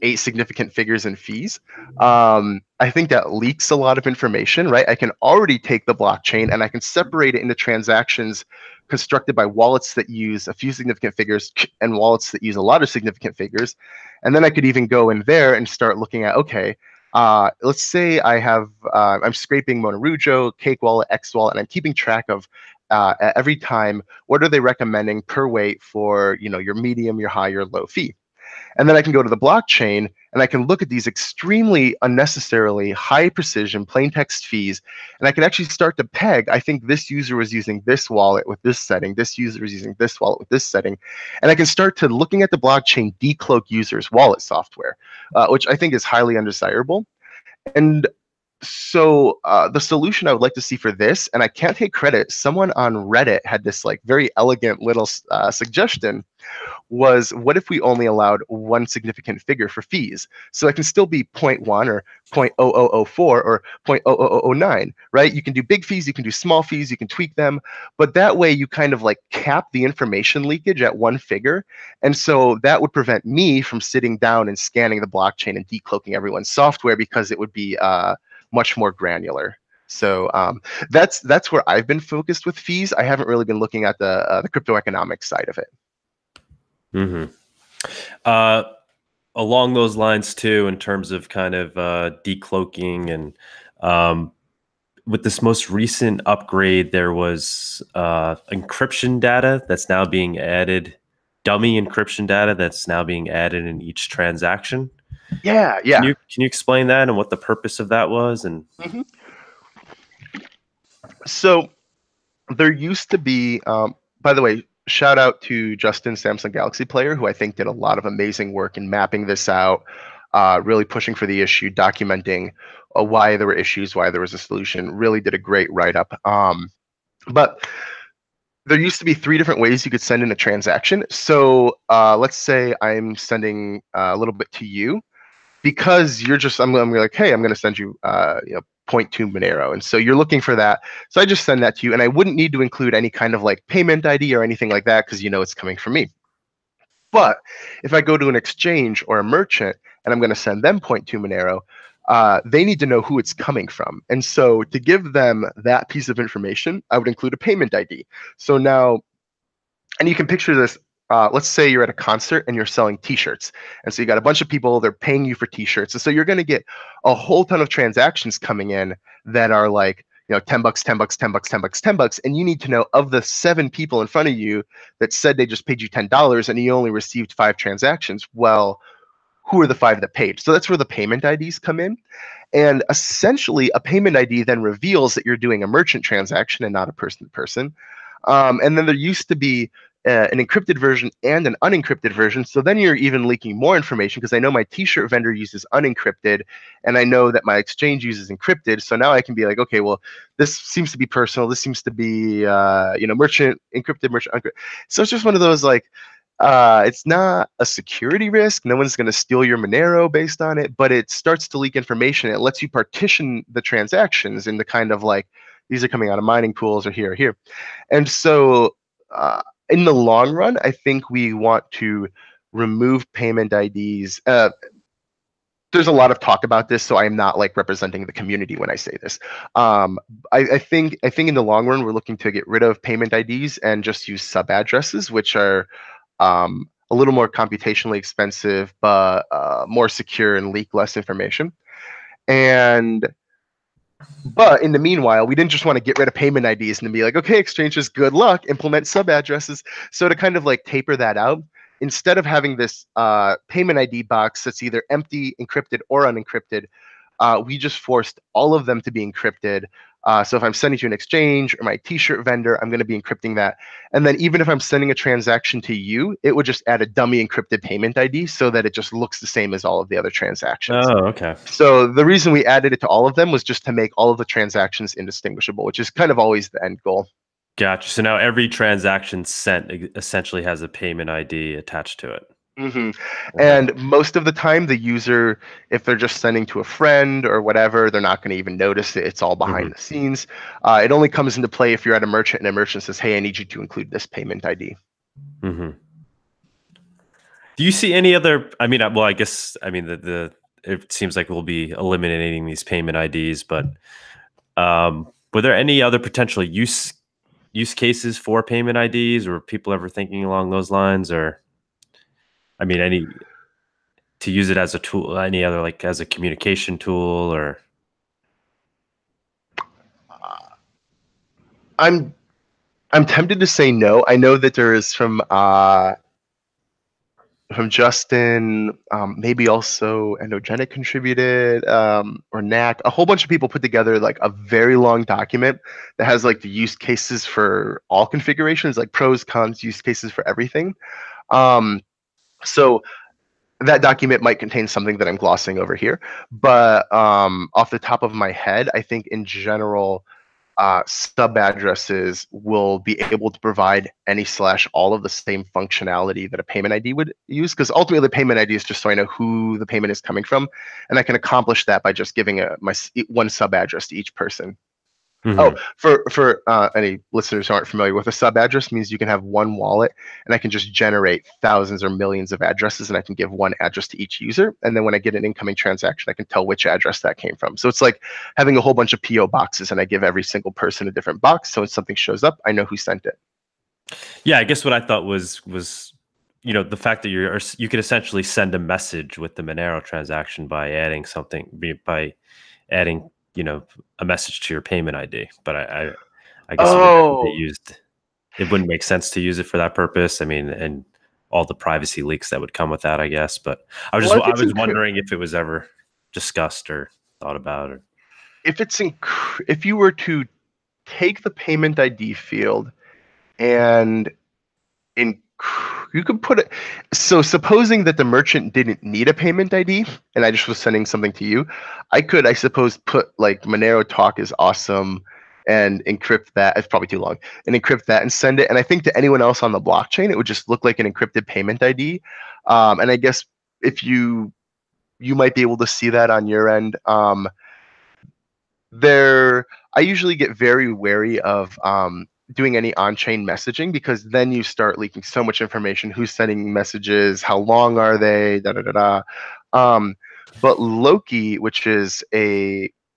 8 significant figures in fees. I think that leaks a lot of information, right? I can already take the blockchain and I can separate it into transactions constructed by wallets that use a few significant figures and wallets that use a lot of significant figures. And then I could even go in there and start looking at, okay, let's say I'm scraping Monerujo, Cake Wallet, X Wallet, and I'm keeping track of every time, what are they recommending per weight for, your medium, your high, your low fee. And then I can go to the blockchain and I can look at these extremely unnecessarily high precision plain text fees. And I can actually start to peg, I think this user was using this wallet with this setting, this user is using this wallet with this setting. And I can start to looking at the blockchain decloak users' wallet software, which I think is highly undesirable. And so the solution I would like to see for this, and I can't take credit, someone on Reddit had this like very elegant little suggestion, was what if we only allowed 1 significant figure for fees? So it can still be 0.1 or 0.0004 or 0.00009, right? You can do big fees, you can do small fees, you can tweak them, but that way you kind of like cap the information leakage at 1 figure. And so that would prevent me from sitting down and scanning the blockchain and decloaking everyone's software because it would be much more granular. So that's where I've been focused with fees. I haven't really been looking at the crypto economics side of it. Mm-hmm. Along those lines too, in terms of kind of decloaking and with this most recent upgrade, there was encryption data that's now being added, dummy encryption data that's now being added in each transaction. Yeah. Can you explain that and what the purpose of that was? And so there used to be, by the way, shout out to Justin, Samsung Galaxy Player, who I think did a lot of amazing work in mapping this out, really pushing for the issue, documenting why there were issues, why there was a solution. Really did a great write-up. But there used to be 3 different ways you could send in a transaction. So let's say I'm sending a little bit to you, because you're just, I'm like, hey, I'm going to send you, you know, 0.2 Monero. And so you're looking for that. So I just send that to you, and I wouldn't need to include any kind of like payment ID or anything like that, because you know it's coming from me. But if I go to an exchange or a merchant and I'm going to send them 0.2 Monero, they need to know who it's coming from. And so to give them that piece of information, I would include a payment ID. So now, and you can picture this. Let's say you're at a concert and you're selling T-shirts, and so you got a bunch of people, they're paying you for T-shirts, and so you're going to get a whole ton of transactions coming in that are like, you know, 10 bucks, 10 bucks, 10 bucks, 10 bucks, 10 bucks, and you need to know, of the 7 people in front of you that said they just paid you $10 and you only received 5 transactions, well, who are the 5 that paid? So that's where the payment IDs come in. And essentially, a payment ID then reveals that you're doing a merchant transaction and not a person-to-person. And then there used to be an encrypted version and an unencrypted version. So then you're even leaking more information, because I know my T-shirt vendor uses unencrypted, and I know that my exchange uses encrypted. So now I can be like, okay, well, this seems to be personal. This seems to be, you know, merchant encrypted, merchant unencrypted. So it's just one of those like, it's not a security risk. No one's going to steal your Monero based on it, but it starts to leak information. It lets you partition the transactions into kind of like, these are coming out of mining pools or here or here. And so in the long run, I think we want to remove payment IDs. There's a lot of talk about this, so I'm not like representing the community when I say this. I think in the long run, we're looking to get rid of payment IDs and just use sub addresses, which are a little more computationally expensive, but more secure and leak less information. But in the meanwhile, we didn't just want to get rid of payment IDs and be like, okay, exchanges, good luck, implement sub addresses. So to kind of like taper that out, instead of having this payment ID box that's either empty, encrypted, or unencrypted, we just forced all of them to be encrypted. So if I'm sending to an exchange or my T-shirt vendor, I'm going to be encrypting that. And then even if I'm sending a transaction to you, it would just add a dummy encrypted payment ID so that it just looks the same as all of the other transactions. Oh, okay. So the reason we added it to all of them was just to make all of the transactions indistinguishable, which is kind of always the end goal. Gotcha. So now every transaction sent essentially has a payment ID attached to it. Mm-hmm. And most of the time, the user, if they're just sending to a friend or whatever, they're not going to even notice it. It's all behind the scenes. It only comes into play if you're at a merchant and a merchant says, hey, I need you to include this payment ID. Mm-hmm. Do you see any other, I mean, well, I guess, I mean, it seems like we'll be eliminating these payment IDs, but were there any other potential use cases for payment IDs, or people ever thinking along those lines? Or, I mean, any to use it as a tool, any other, like as a communication tool, or? I'm tempted to say no. I know that there is from Justin, maybe also Endogenic contributed, or Knack. A whole bunch of people put together like a very long document that has like the use cases for all configurations, like pros, cons, use cases for everything. So that document might contain something that I'm glossing over here, but off the top of my head, I think in general, sub addresses will be able to provide any / all of the same functionality that a payment ID would use, because ultimately the payment ID is just so I know who the payment is coming from, and I can accomplish that by just giving my one sub address to each person. Mm-hmm. Oh, for any listeners who aren't familiar with, a sub address means you can have one wallet, and I can just generate thousands or millions of addresses, and I can give one address to each user. And then when I get an incoming transaction, I can tell which address that came from. So it's like having a whole bunch of PO boxes, and I give every single person a different box. So when something shows up, I know who sent it. Yeah, I guess what I thought was the fact that you could essentially send a message with the Monero transaction by adding something, by adding a message to your payment ID. But I guess it wouldn't make sense to use it for that purpose. I mean, and all the privacy leaks that would come with that, I guess. But I was wondering if it was ever discussed or thought about. Or if you were to take the payment ID field and you could put it, so supposing that the merchant didn't need a payment ID and I just was sending something to you, I could, I suppose, put like Monero talk is awesome and encrypt that. It's probably too long, and encrypt that and send it. And I think to anyone else on the blockchain, it would just look like an encrypted payment ID. And I guess if you might be able to see that on your end. I usually get very wary of doing any on-chain messaging, because then you start leaking so much information: who's sending messages, how long are they, da da da da. But Loki, which is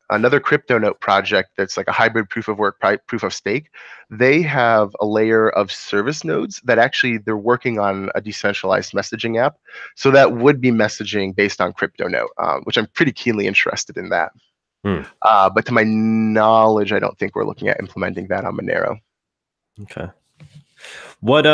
another crypto note project that's like a hybrid proof of work, proof of stake, they have a layer of service nodes that actually they're working on a decentralized messaging app. So that would be messaging based on crypto note, which I'm pretty keenly interested in that. But to my knowledge, I don't think we're looking at implementing that on Monero. Okay. What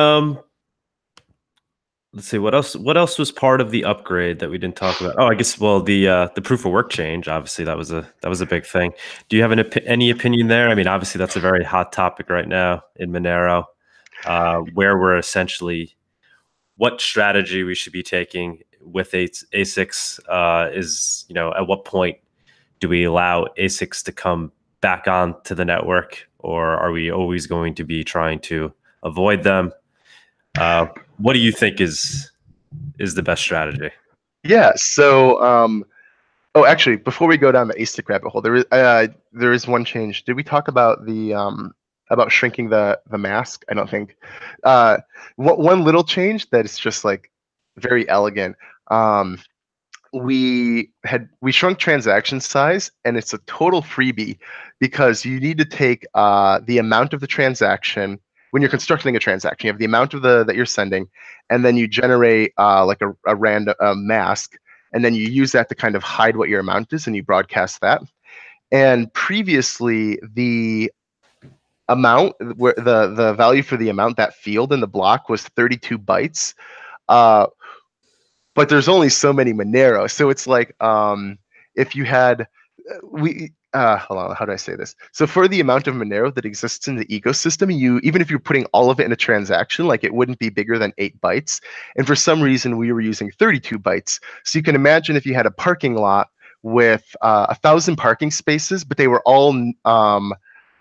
let's see, what else was part of the upgrade that we didn't talk about? Oh, I guess, well, the proof of work change, obviously that was a big thing. Do you have any opinion there? I mean, obviously that's a very hot topic right now in Monero, where we're essentially, what strategy we should be taking with ASICs, is, at what point do we allow ASICs to come back onto the network, or are we always going to be trying to avoid them? What do you think is the best strategy? Yeah. So, oh, actually, before we go down the ASIC rabbit hole, there is one change. Did we talk about about shrinking the mask? I don't think. One little change that is just like very elegant. We shrunk transaction size, and it's a total freebie, because you need to take the amount of the transaction. When you're constructing a transaction, you have the amount of that you're sending, and then you generate like a random mask, and then you use that to kind of hide what your amount is, and you broadcast that. And previously, the amount, where the value for the amount, that field in the block, was 32 bytes. But there's only so many Monero, so it's like, if you had hold on, how do I say this? So for the amount of Monero that exists in the ecosystem, even if you're putting all of it in a transaction, like, it wouldn't be bigger than 8 bytes. And for some reason, we were using 32 bytes. So you can imagine if you had a parking lot with 1,000 parking spaces, but they were all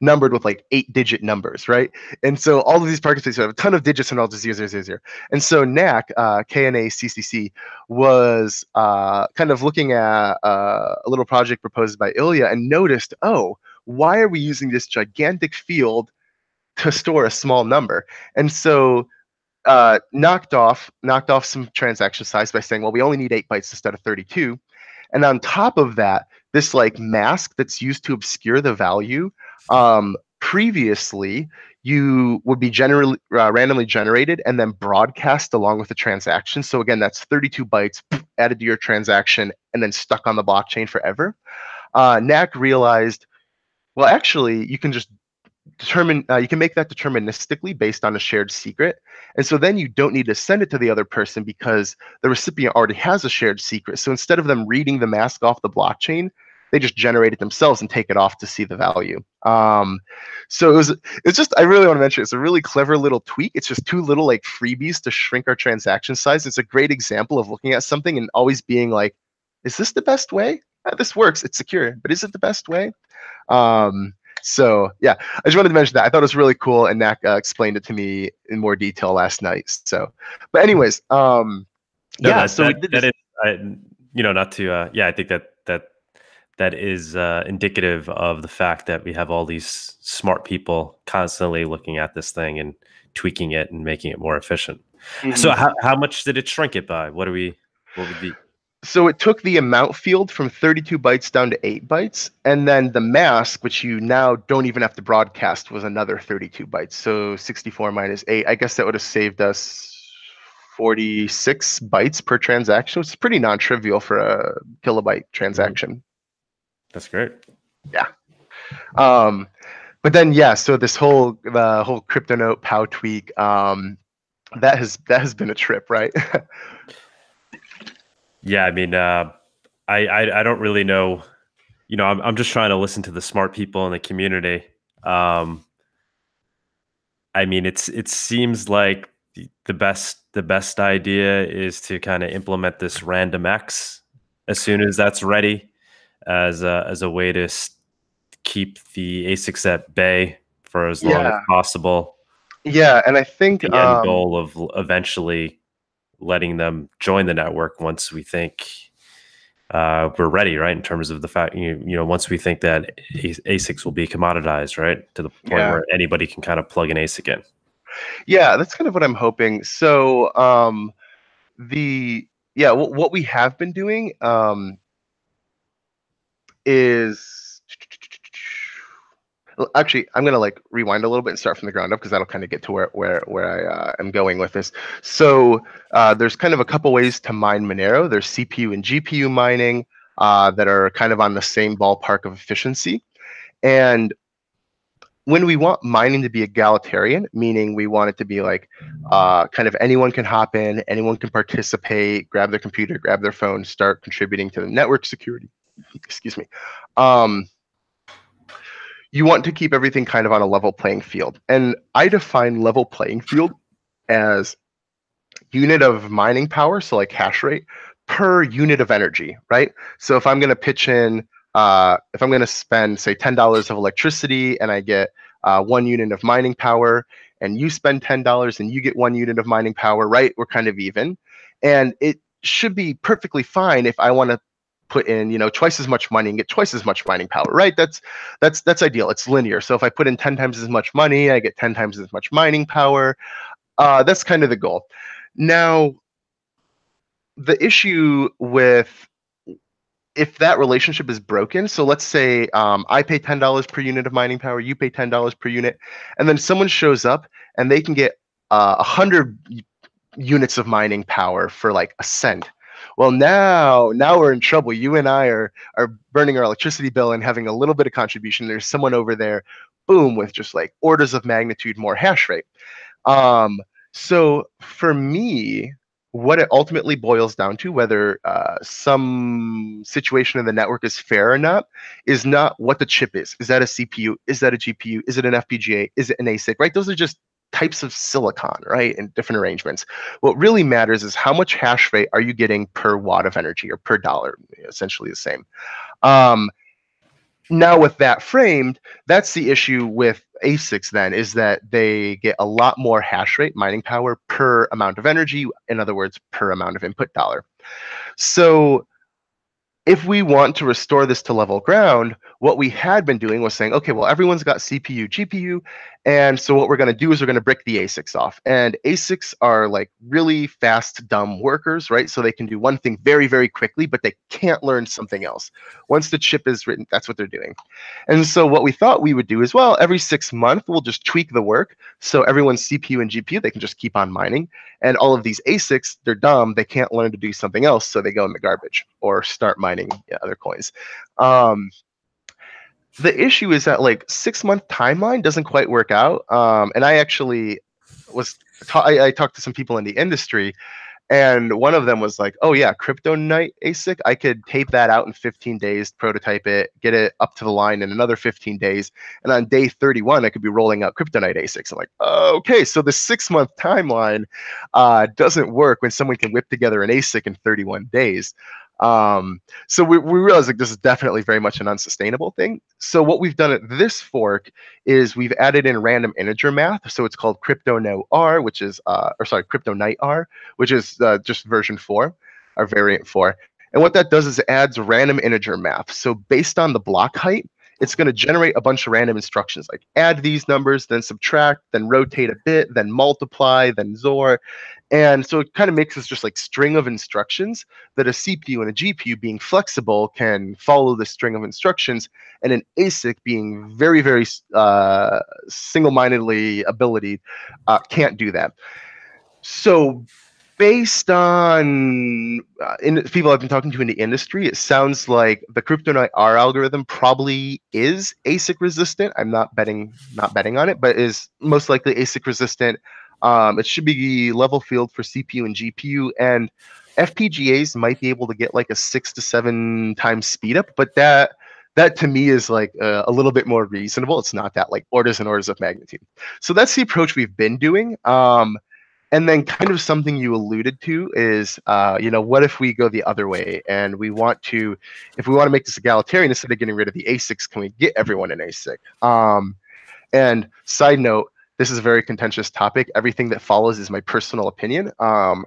numbered with like 8-digit numbers, right? And so all of these parking spaces have a ton of digits and all just 0, 0, 0, 0. And so NAC, KNACCC, was kind of looking at a little project proposed by Ilya, and noticed, oh, why are we using this gigantic field to store a small number? And so knocked off some transaction size by saying, well, we only need 8 bytes instead of 32. And on top of that, this like mask that's used to obscure the value, previously you would be randomly generated and then broadcast along with the transaction. So again, that's 32 bytes added to your transaction and then stuck on the blockchain forever. NAC realized, well, actually, you can just you can make that deterministically based on a shared secret. And so then you don't need to send it to the other person, because the recipient already has a shared secret. So instead of them reading the mask off the blockchain, they just generate it themselves and take it off to see the value. So it's just, I really want to mention, it's a really clever little tweak. It's just 2 little like freebies to shrink our transaction size. It's a great example of looking at something and always being like, is this the best way? This works, it's secure, but is it the best way? So yeah, I just wanted to mention that. I thought it was really cool, and NAC explained it to me in more detail last night. So, but anyways, No, yeah. so that is, not to, yeah, I think that is indicative of the fact that we have all these smart people constantly looking at this thing and tweaking it and making it more efficient. Mm-hmm. So how much did it shrink it by? What would be? So it took the amount field from 32 bytes down to 8 bytes, and then the mask, which you now don't even have to broadcast, was another 32 bytes. So 64 minus 8, I guess that would have saved us 46 bytes per transaction. It's pretty non-trivial for a kilobyte transaction. That's great. Yeah. But then, yeah, so the whole crypto note POW tweak, that has been a trip, right? Yeah, I mean, I don't really know. I'm just trying to listen to the smart people in the community. I mean, it seems like the best idea is to kind of implement this random X as soon as that's ready, as a way to keep the ASICs at bay for as long as possible. Yeah, and I think The end goal of eventually letting them join the network once we think we're ready, right? In terms of the fact, once we think that ASICs will be commoditized, right, to the point where anybody can kind of plug an ASIC in. Yeah, that's kind of what I'm hoping. So what we have been doing is actually, I'm gonna like rewind a little bit and start from the ground up because that'll kind of get to where I am going with this. So there's kind of a couple ways to mine Monero. There's CPU and GPU mining that are kind of on the same ballpark of efficiency. And when we want mining to be egalitarian, meaning we want it to be like kind of anyone can hop in, anyone can participate, grab their computer, grab their phone, start contributing to the network security. Excuse me. You want to keep everything kind of on a level playing field. And I define level playing field as unit of mining power, so like hash rate, per unit of energy, right? So if I'm going to pitch in, if I'm going to spend, say, $10 of electricity and I get 1 unit of mining power, and you spend $10 and you get 1 unit of mining power, right? We're kind of even. And it should be perfectly fine if I want to put in, twice as much money and get twice as much mining power, right? That's ideal. It's linear. So if I put in 10 times as much money, I get 10 times as much mining power. That's kind of the goal. Now, the issue with if that relationship is broken, so let's say I pay $10 per unit of mining power, you pay $10 per unit, and then someone shows up and they can get 100 units of mining power for like a cent. Well, now we're in trouble. You and I are burning our electricity bill and having a little bit of contribution. There's someone over there, boom, with just like orders of magnitude more hash rate. So for me, what it ultimately boils down to, whether some situation in the network is fair or not, is not what the chip is. Is that a CPU? Is that a GPU? Is it an FPGA? Is it an ASIC, right? Those are just types of silicon, right, in different arrangements. What really matters is how much hash rate are you getting per watt of energy or per dollar, essentially the same. Now with that framed, that's the issue with ASICs then, is that they get a lot more hash rate, mining power, per amount of energy, in other words, per amount of input dollar. So if we want to restore this to level ground, what we had been doing was saying, okay, well, everyone's got CPU, GPU, and so what we're going to do is we're going to brick the ASICs off. And ASICs are like really fast, dumb workers, right? So they can do one thing very, very quickly, but they can't learn something else. Once the chip is written, that's what they're doing. And so what we thought we would do is, well, every 6 months, we'll just tweak the work. So everyone's CPU and GPU, they can just keep on mining. And all of these ASICs, they're dumb. They can't learn to do something else, so they go in the garbage or start mining other coins. The issue is that like 6 month timeline doesn't quite work out. And I actually I talked to some people in the industry, and one of them was like, oh yeah, Crypto Night ASIC, I could tape that out in 15 days, prototype it, get it up to the line in another 15 days. And on day 31, I could be rolling out Crypto Night ASICs. I'm like, oh, okay, so the 6 month timeline doesn't work when someone can whip together an ASIC in 31 days. So we realized like this is definitely very much an unsustainable thing. So what we've done at this fork is we've added in random integer math. So it's called Crypto Night R, which is Crypto Night R, which is just version 4, or variant 4. And what that does is it adds random integer math. So based on the block height, it's going to generate a bunch of random instructions like add these numbers, then subtract, then rotate a bit, then multiply, then XOR. And so it kind of makes this just like string of instructions that a CPU and a GPU being flexible can follow the string of instructions, and an ASIC being very, very single-mindedly ability can't do that. So based on people I've been talking to in the industry, it sounds like the Crypto Night R algorithm probably is ASIC resistant. I'm not betting on it, but is most likely ASIC resistant. It should be level field for CPU and GPU, and FPGAs might be able to get like a 6 to 7 times speed up, but that to me is like a little bit more reasonable. It's not that like orders and orders of magnitude. So that's the approach we've been doing. And then kind of something you alluded to is, what if we go the other way and if we want to make this egalitarian, instead of getting rid of the ASICs, can we get everyone an ASIC? And side note, this is a very contentious topic. Everything that follows is my personal opinion. I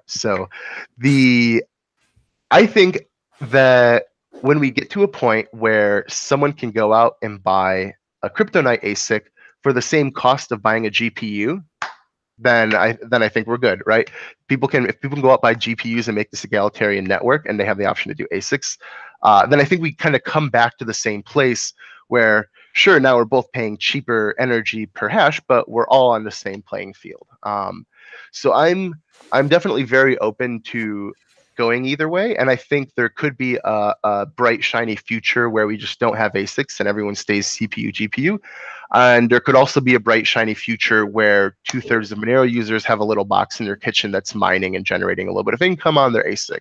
think that when we get to a point where someone can go out and buy a Kryptonite ASIC for the same cost of buying a GPU, then I think we're good, right? If people can go out buy GPUs and make this egalitarian network, and they have the option to do ASICs, then I think we kind of come back to the same place where, sure, now we're both paying cheaper energy per hash, but we're all on the same playing field. So I'm definitely very open to going either way, and I think there could be a bright, shiny future where we just don't have ASICs and everyone stays CPU, GPU. And there could also be a bright, shiny future where 2/3 of Monero users have a little box in their kitchen that's mining and generating a little bit of income on their ASIC.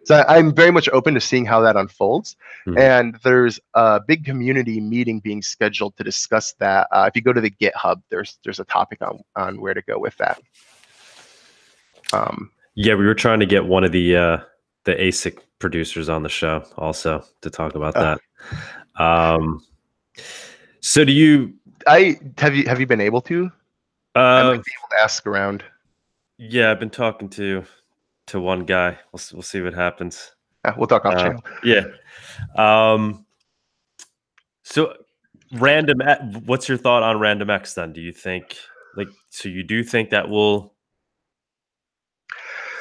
So I'm very much open to seeing how that unfolds. And there's a big community meeting being scheduled to discuss that. If you go to the GitHub, there's a topic on where to go with that. Yeah, we were trying to get one of the ASIC producers on the show also to talk about that. So do you? Have you been able to? I might be able to ask around. Yeah, I've been talking to one guy. We'll see what happens. We'll talk off channel. Yeah. So what's your thought on RandomX then? Do you think you do think that will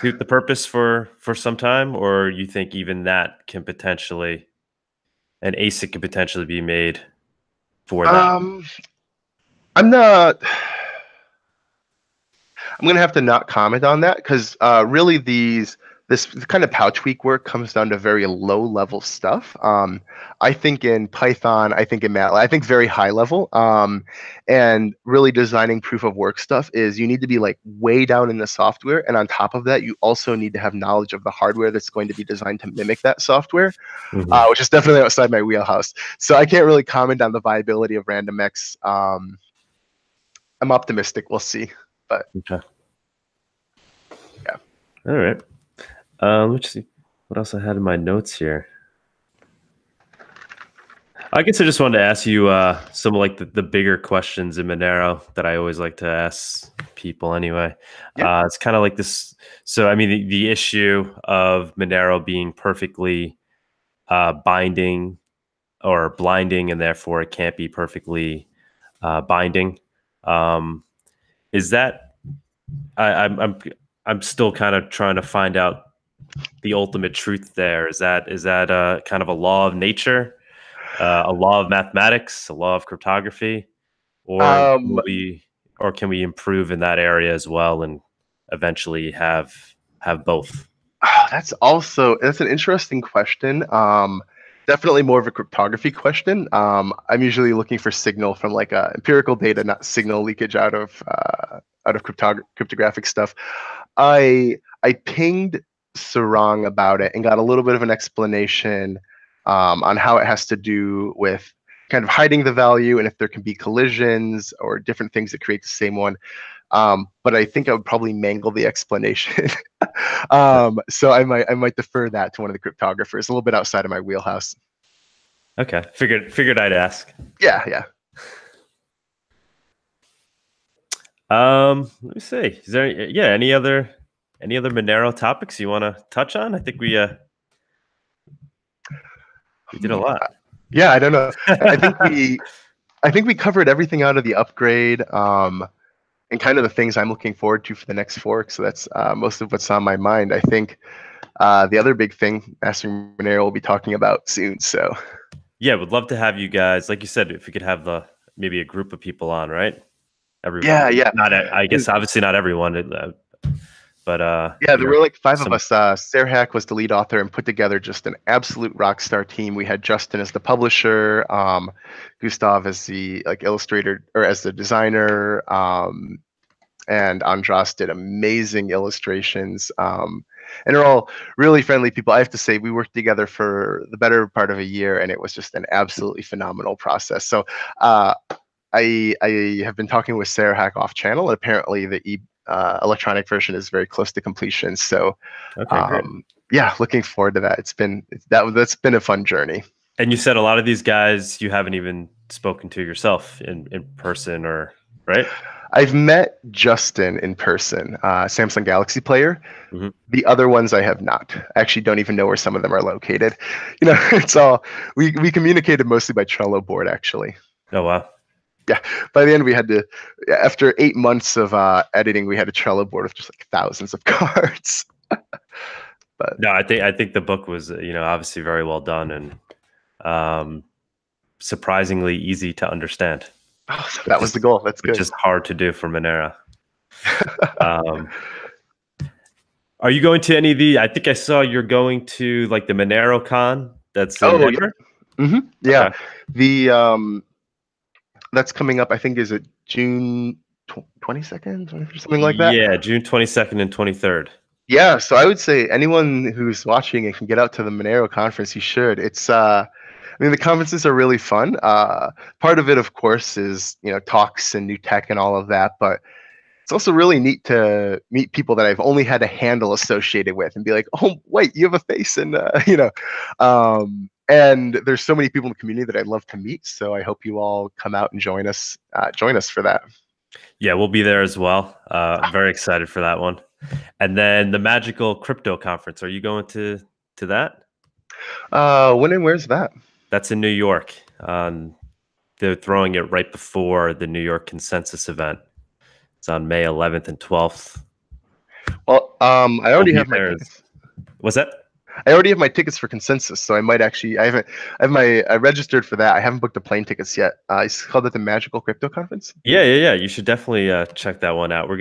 suit the purpose for some time, or you think even that can potentially, an ASIC could potentially be made for that? I'm gonna have to not comment on that, because really this kind of pouch week work comes down to very low level stuff. I think in Python, I think in MATLAB, I think very high level. And really designing proof of work stuff is, you need to be like way down in the software, and on top of that, you also need to have knowledge of the hardware that's going to be designed to mimic that software, which is definitely outside my wheelhouse. So I can't really comment on the viability of RandomX. I'm optimistic. We'll see. But okay. Yeah. All right. Let's see what else I had in my notes here. I guess I just wanted to ask you some like the bigger questions in Monero that I always like to ask people anyway. Yeah. It's kind of like this. So I mean, the issue of Monero being perfectly binding or blinding, and therefore it can't be perfectly binding. Is that I'm still kind of trying to find out the ultimate truth there. Is that kind of a law of nature, a law of mathematics, a law of cryptography, or can we improve in that area as well and eventually have both? That's an interesting question. Definitely more of a cryptography question. I'm usually looking for signal from like empirical data, not signal leakage out of cryptographic stuff. I pinged Sarang about it and got a little bit of an explanation on how it has to do with kind of hiding the value, and if there can be collisions or different things that create the same one. But I think I would probably mangle the explanation. So I might defer that to one of the cryptographers, a little bit outside of my wheelhouse. Okay, figured I'd ask. Yeah. Let me see. Is there any other Monero topics you want to touch on? I think we did a lot. Yeah, I don't know. I think we covered everything out of the upgrade, and kind of the things I'm looking forward to for the next fork. So that's most of what's on my mind. I think the other big thing Mastering Monero will be talking about soon. So yeah, would love to have you guys, like you said, if we could have maybe a group of people on, right? Everyone. Yeah. Not, I guess obviously not everyone, but yeah, there were like 5 of us. Serhack was the lead author and put together just an absolute rock star team. We had Justin as the publisher, Gustav as the illustrator or as the designer, and Andras did amazing illustrations. And they're all really friendly people. I have to say, we worked together for the better part of a year, and it was just an absolutely phenomenal process. So I have been talking with Sarah Hack off channel, and apparently the electronic version is very close to completion. So, Okay, great. yeah, looking forward to that. That's been a fun journey. And you said a lot of these guys you haven't even spoken to yourself in person, or right? I've met Justin in person, Samsung Galaxy player. Mm-hmm. The other ones I have not. I actually don't even know where some of them are located. You know, it's all we communicated mostly by Trello board actually. Oh wow. Yeah, by the end we had to, after 8 months of editing, we had a Trello board with just like thousands of cards. But no, I think the book was obviously very well done and surprisingly easy to understand. Oh, that was the goal. That's good. Which is hard to do for Monero. Are you going to any of the? I think I saw you're going to like the Monero Con. That's in Denver. Yeah. Mm-hmm. Yeah. Okay. The that's coming up. I think is it June 22nd or something like that. Yeah, June 22nd and 23rd. Yeah. So I would say anyone who's watching and can get out to the Monero conference, you should. It's I mean, the conferences are really fun. Part of it, of course, is talks and new tech and all of that, but it's also really neat to meet people that I've only had a handle associated with and be like, oh, wait, you have a face, and and there's so many people in the community that I'd love to meet. So I hope you all come out and join us for that. Yeah, we'll be there as well. Very excited for that one. And then the Magical Crypto Conference. Are you going to that? When and where's that? That's in New York. They're throwing it right before the New York Consensus event. It's on May 11th and 12th. Well, I already have my tickets. What's that? I already have my tickets for Consensus, so I might actually. I registered for that. I haven't booked the plane tickets yet. It's called it the Magical Crypto Conference. Yeah. You should definitely check that one out. We're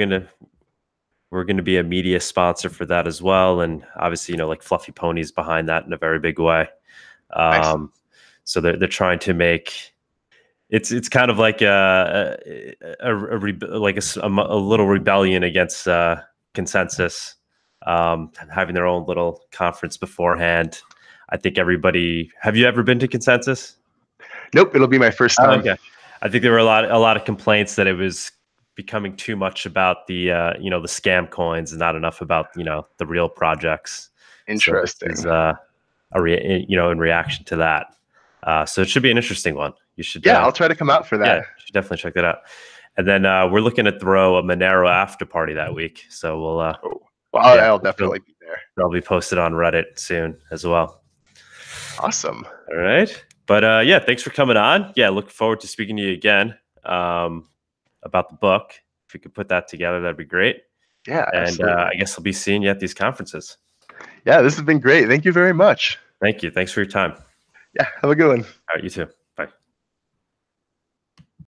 gonna be a media sponsor for that as well, and obviously, like Fluffy Pony's behind that in a very big way. Nice. So they're trying to make. It's kind of like a little rebellion against Consensus, having their own little conference beforehand. I think everybody. Have you ever been to Consensus? Nope, it'll be my first time. Okay. I think there were a lot of complaints that it was becoming too much about the the scam coins and not enough about the real projects. Interesting. So in reaction to that. So it should be an interesting one. You should. Yeah, I'll try to come out for that. Yeah, you should definitely check that out. And then we're looking to throw a Monero after party that week. So we'll. I'll definitely be there. That'll be posted on Reddit soon as well. Awesome. All right, but yeah, thanks for coming on. Yeah, look forward to speaking to you again about the book. If we could put that together, that'd be great. Yeah, and I guess I'll be seeing you at these conferences. Yeah, this has been great. Thank you very much. Thank you. Thanks for your time. Yeah, have a good one. All right, you too.